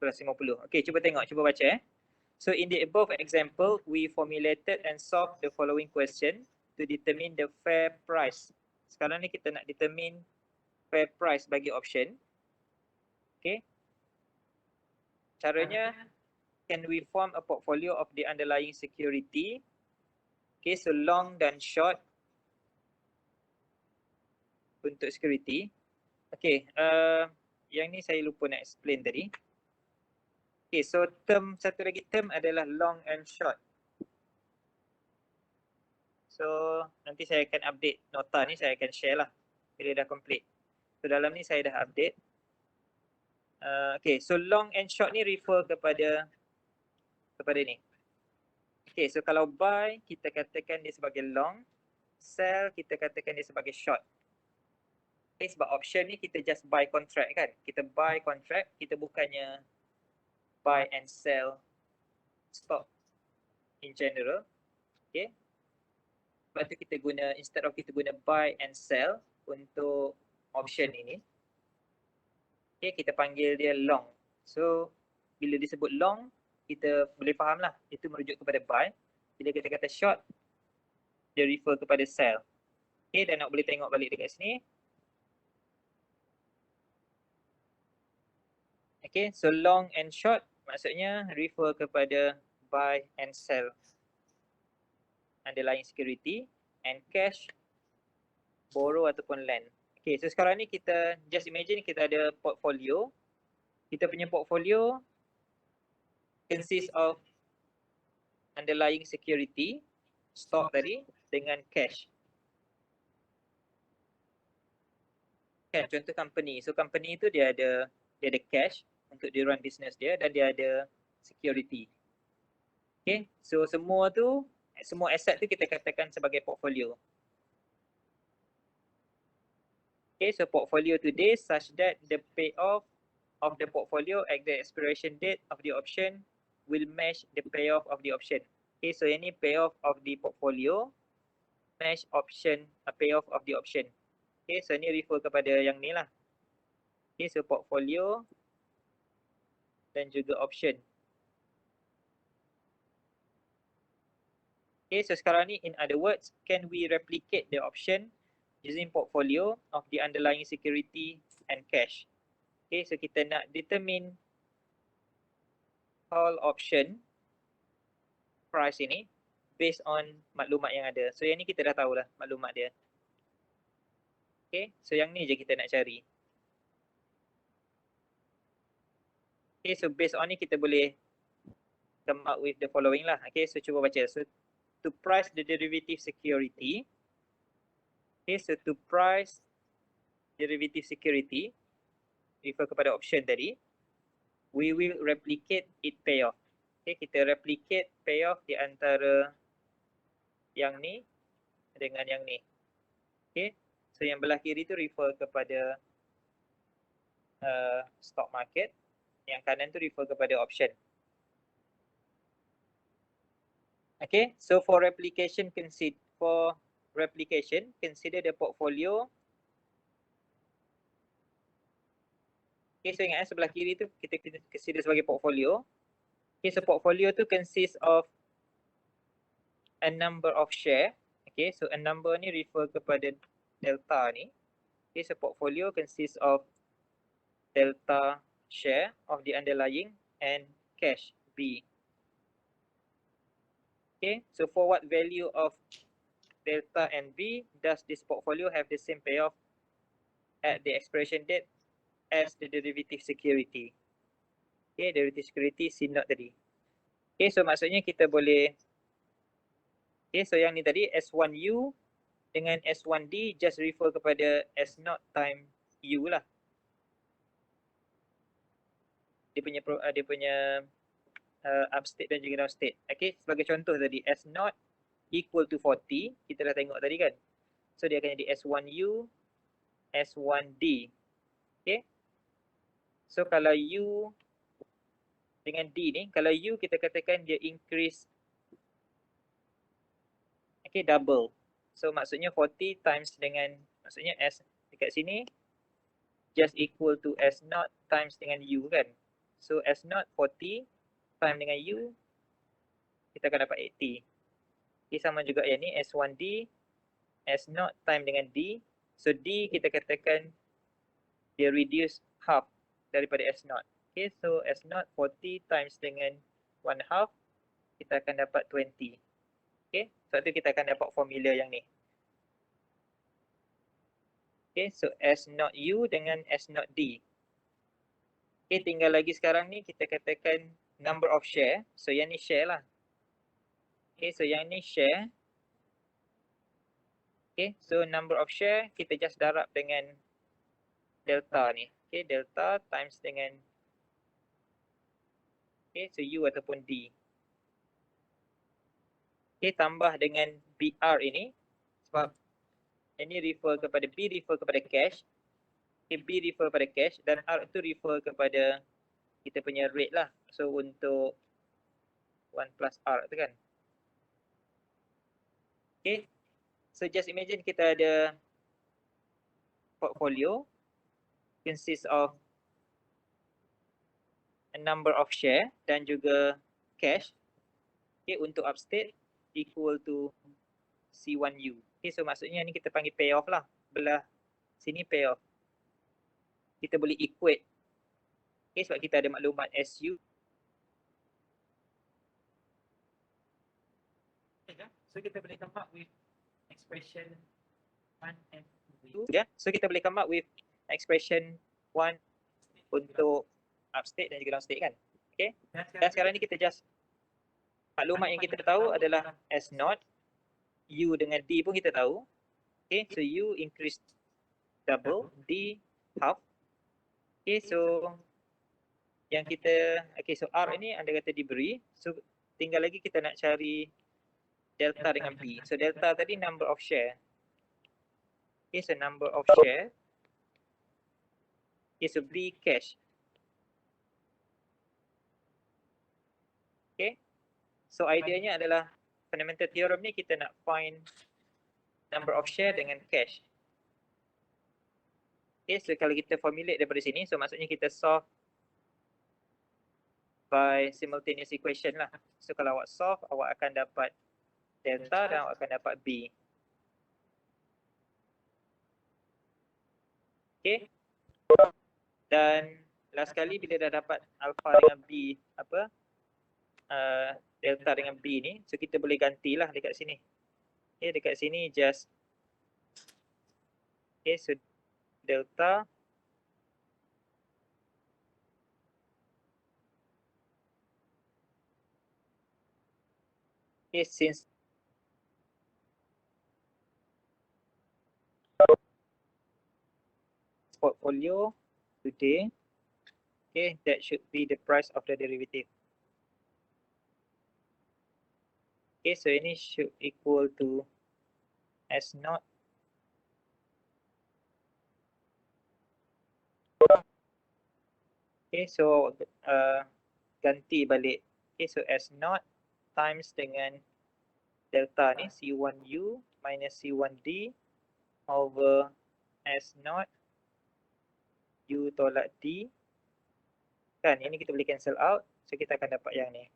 150. Okay, cuba tengok, cuba baca. So in the above example, we formulated and solved the following question to determine the fair price. Sekarang ni kita nak determine fair price bagi option. Okay. Caranya, can we form a portfolio of the underlying security? Okay, so long dan short untuk security. Okay, yang ni saya lupa nak explain tadi. Okay, so term, satu lagi term adalah long and short. So nanti saya akan update nota ni, saya akan share lah bila dah complete. So dalam ni saya dah update. Okay, so long and short ni refer kepada ni. Okay, so kalau buy kita katakan dia sebagai long, sell kita katakan dia sebagai short. Okay, sebab option ni kita just buy contract kan. Kita buy contract, kita bukannya buy and sell stock in general. Okay. Sebab tu kita guna, instead of kita guna buy and sell untuk option ini. Okay, kita panggil dia long. So bila disebut long, kita boleh faham lah. Itu merujuk kepada buy. Bila kita kata short, dia refer kepada sell. Okay, dan nak boleh tengok balik dekat sini. Okay, so long and short maksudnya refer kepada buy and sell underlying security, and cash, borrow ataupun lend. Okay, so sekarang ni kita just imagine kita ada portfolio. Kita punya portfolio consists of underlying security, stock tadi, dengan cash. Kan contoh company. So company itu dia ada cash untuk dia run business dia dan dia ada security. Okay, so semua asset tu kita katakan sebagai portfolio. Okay, so portfolio today such that the payoff of the portfolio at the expiration date of the option will match the payoff of the option. Okay, so ini payoff of the portfolio match option, payoff of the option. Okay, so ni refer kepada yang ni lah. Okay, so portfolio dan juga option. Okay, so sekarang ni in other words, can we replicate the option using portfolio of the underlying security and cash? Okay, so kita nak determine call option price ini based on maklumat yang ada. So yang ni kita dah tahulah maklumat dia. Okay, so yang ni je kita nak cari. Okay, so based on ni kita boleh come up with the following lah. Okay, so cuba baca. So to price the derivative security. Okay, so to price derivative security, refer kepada option tadi, we will replicate it payoff. Okay, kita replicate payoff di antara yang ni dengan yang ni. Okay, so yang belah kiri tu refer kepada stock market, yang kanan tu refer kepada option. Okay, so for replication, consider the portfolio. Okay, so ingat sebelah kiri tu kita consider sebagai portfolio. Okay, so portfolio tu consists of a number of share. Okay, so a number ni refer kepada delta ni. Okay, so portfolio consists of delta share of the underlying and cash B. Okay, so for what value of delta and B does this portfolio have the same payoff at the expiration date as the derivative security? Okay, derivative security C0 tadi. Okay, so maksudnya kita boleh, okay, so yang ni tadi S1U dengan S1D just refer kepada S0 time U lah. Dia punya upstate dan juga downstate. Okay, sebagai contoh tadi S0 equal to 40, kita dah tengok tadi kan. So dia akan jadi S1U, S1D. Okay. So kalau U dengan D ni, kalau U kita katakan dia increase, okay, double. So maksudnya 40 times dengan, maksudnya S dekat sini just equal to S0 times dengan U kan. So S0 40 time dengan U, kita akan dapat 80. Okay, sama juga yang ni S1D, S0 time dengan D. So D kita katakan dia reduce half daripada S0. Okay, so S0 40 times dengan 1/2, kita akan dapat 20. Okay, sebab tu kita akan dapat formula yang ni. Okay, so S0U dengan S0D. Okay, tinggal lagi sekarang ni kita katakan number of share. So yang ni share lah. Okay, so yang ni share. Okay, so number of share kita just darab dengan delta ni. Okay, delta times dengan, okay, so U ataupun D. Okay, tambah dengan BR ini. Sebab ini refer kepada, B refer kepada cash. Okay, B refer kepada cash dan R itu refer kepada kita punya rate lah. So untuk 1 plus R tu kan. Okay, so just imagine kita ada portfolio consists of a number of share dan juga cash. Okay, untuk upstate equal to C1U. Okay, so maksudnya ni kita panggil payoff lah. Belah sini payoff. Kita boleh equate. Okay, sebab kita ada maklumat SU. So kita boleh come up with expression 1 and 2. Yeah. So kita boleh come up with expression 1 untuk upstate dan juga downstate kan. Okay. Dan sekarang ni kita just maklumat yang kita tahu adalah S0 U dengan D pun kita tahu. Okay, so U increase double, D half. Okay, so yang kita, okay, so R ini anda kata diberi. So tinggal lagi kita nak cari delta dengan B. So delta tadi number of share. Okay, so number of share. Okay, so B cash. Okay, so ideanya adalah fundamental theorem ni kita nak find number of share dengan cash. Okay, so kalau kita formulate daripada sini, so maksudnya kita solve by simultaneous equation lah. So kalau awak solve, awak akan dapat delta dan awak akan dapat B. Okay. Dan last kali bila dah dapat alpha dengan B, apa, delta dengan B ni, so kita boleh gantilah dekat sini. Okay, dekat sini just, okay, so delta okay, since portfolio today, okay, that should be the price of the derivative. Okay, so ini should equal to S naught okay, so ganti balik. Okay, so S naught times dengan delta ni C1U minus C1D over S naught U tolak D. Kan, ini kita boleh cancel out. So kita akan dapat yang ni.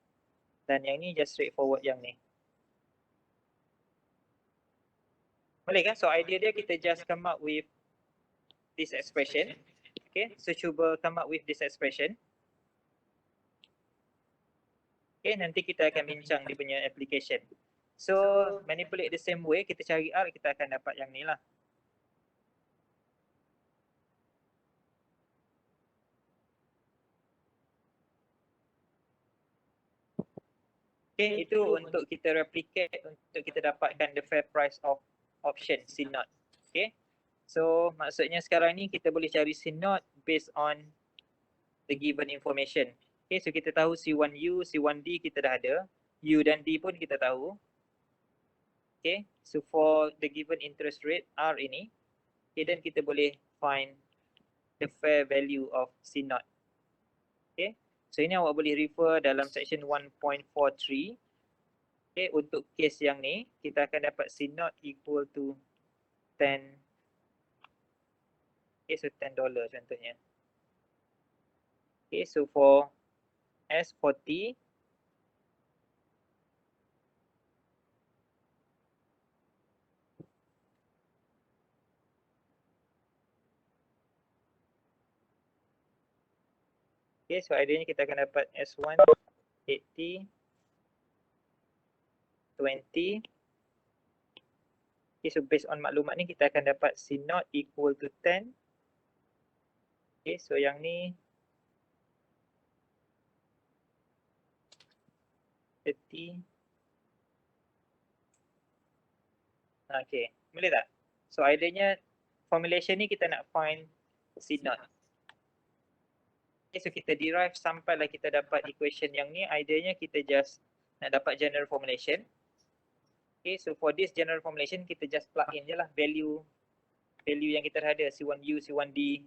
Dan yang ni just straightforward yang ni. Boleh kan? So idea dia kita just come up with this expression. Okay, so cuba come up with this expression. Okay, nanti kita akan bincang dia punya application. So manipulate the same way, kita cari R, kita akan dapat yang ni lah. Okay, itu untuk kita replicate, untuk kita dapatkan the fair price of option C0. Okay, so maksudnya sekarang ni kita boleh cari C0 based on the given information. Okay, so kita tahu C1U, C1D kita dah ada. U dan D pun kita tahu. Okay, so for the given interest rate R ini, okay, then kita boleh find the fair value of C0. Okay, so ini awak boleh refer dalam section 1.43. Okay, untuk case yang ni, kita akan dapat C0 equal to 10. Okay, so $10 contohnya. Okay, so for S40, okay, so ideanya kita akan dapat S1 80 20. Okay, so based on maklumat ni kita akan dapat C0 equal to 10. Okay, so yang ni 30. Okay, boleh tak? So ideanya formulation ni kita nak find C0. Okay, so kita derive sampailah kita dapat equation yang ni. Ideanya kita just nak dapat general formulation. Okay, so for this general formulation kita just plug in je lah value yang kita ada, C1U, C1D.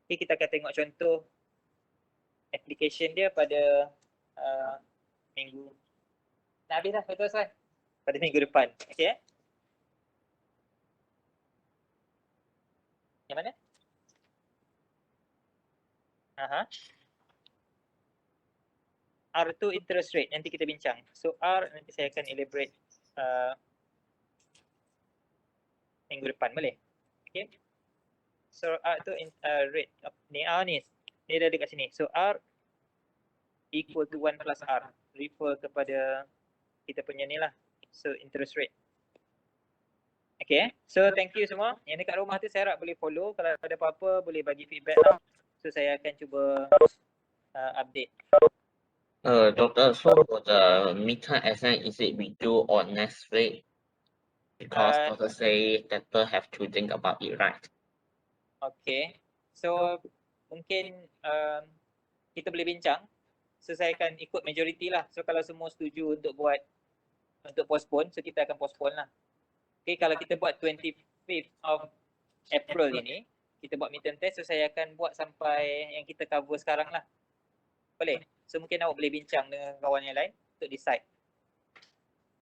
Okay, kita akan tengok contoh application dia pada minggu. Nak habis dah, betul Swan? Pada minggu depan. Okay. Yang mana? R tu interest rate, nanti kita bincang. So R nanti saya akan elaborate minggu depan, boleh? Okay. So R tu rate, ni R ni dah dekat sini. So R equal to 1 plus R, refer kepada kita punya ni lah. So interest rate. Okay, so thank you semua. Yang dekat rumah tu saya harap boleh follow. Kalau ada apa-apa boleh bagi feedback lah. So saya akan cuba update. Doctor, so for the midterm exam, is it we do on next week? Because also say that people have to think about it, right? Okay. So mungkin kita boleh bincang. So saya akan ikut majority lah. So kalau semua setuju untuk postpone, so kita akan postpone lah. Okay, kalau kita buat 25th of April ini, kita buat midterm test, so saya akan buat sampai yang kita cover sekarang lah. Boleh? So mungkin awak boleh bincang dengan kawan yang lain untuk decide.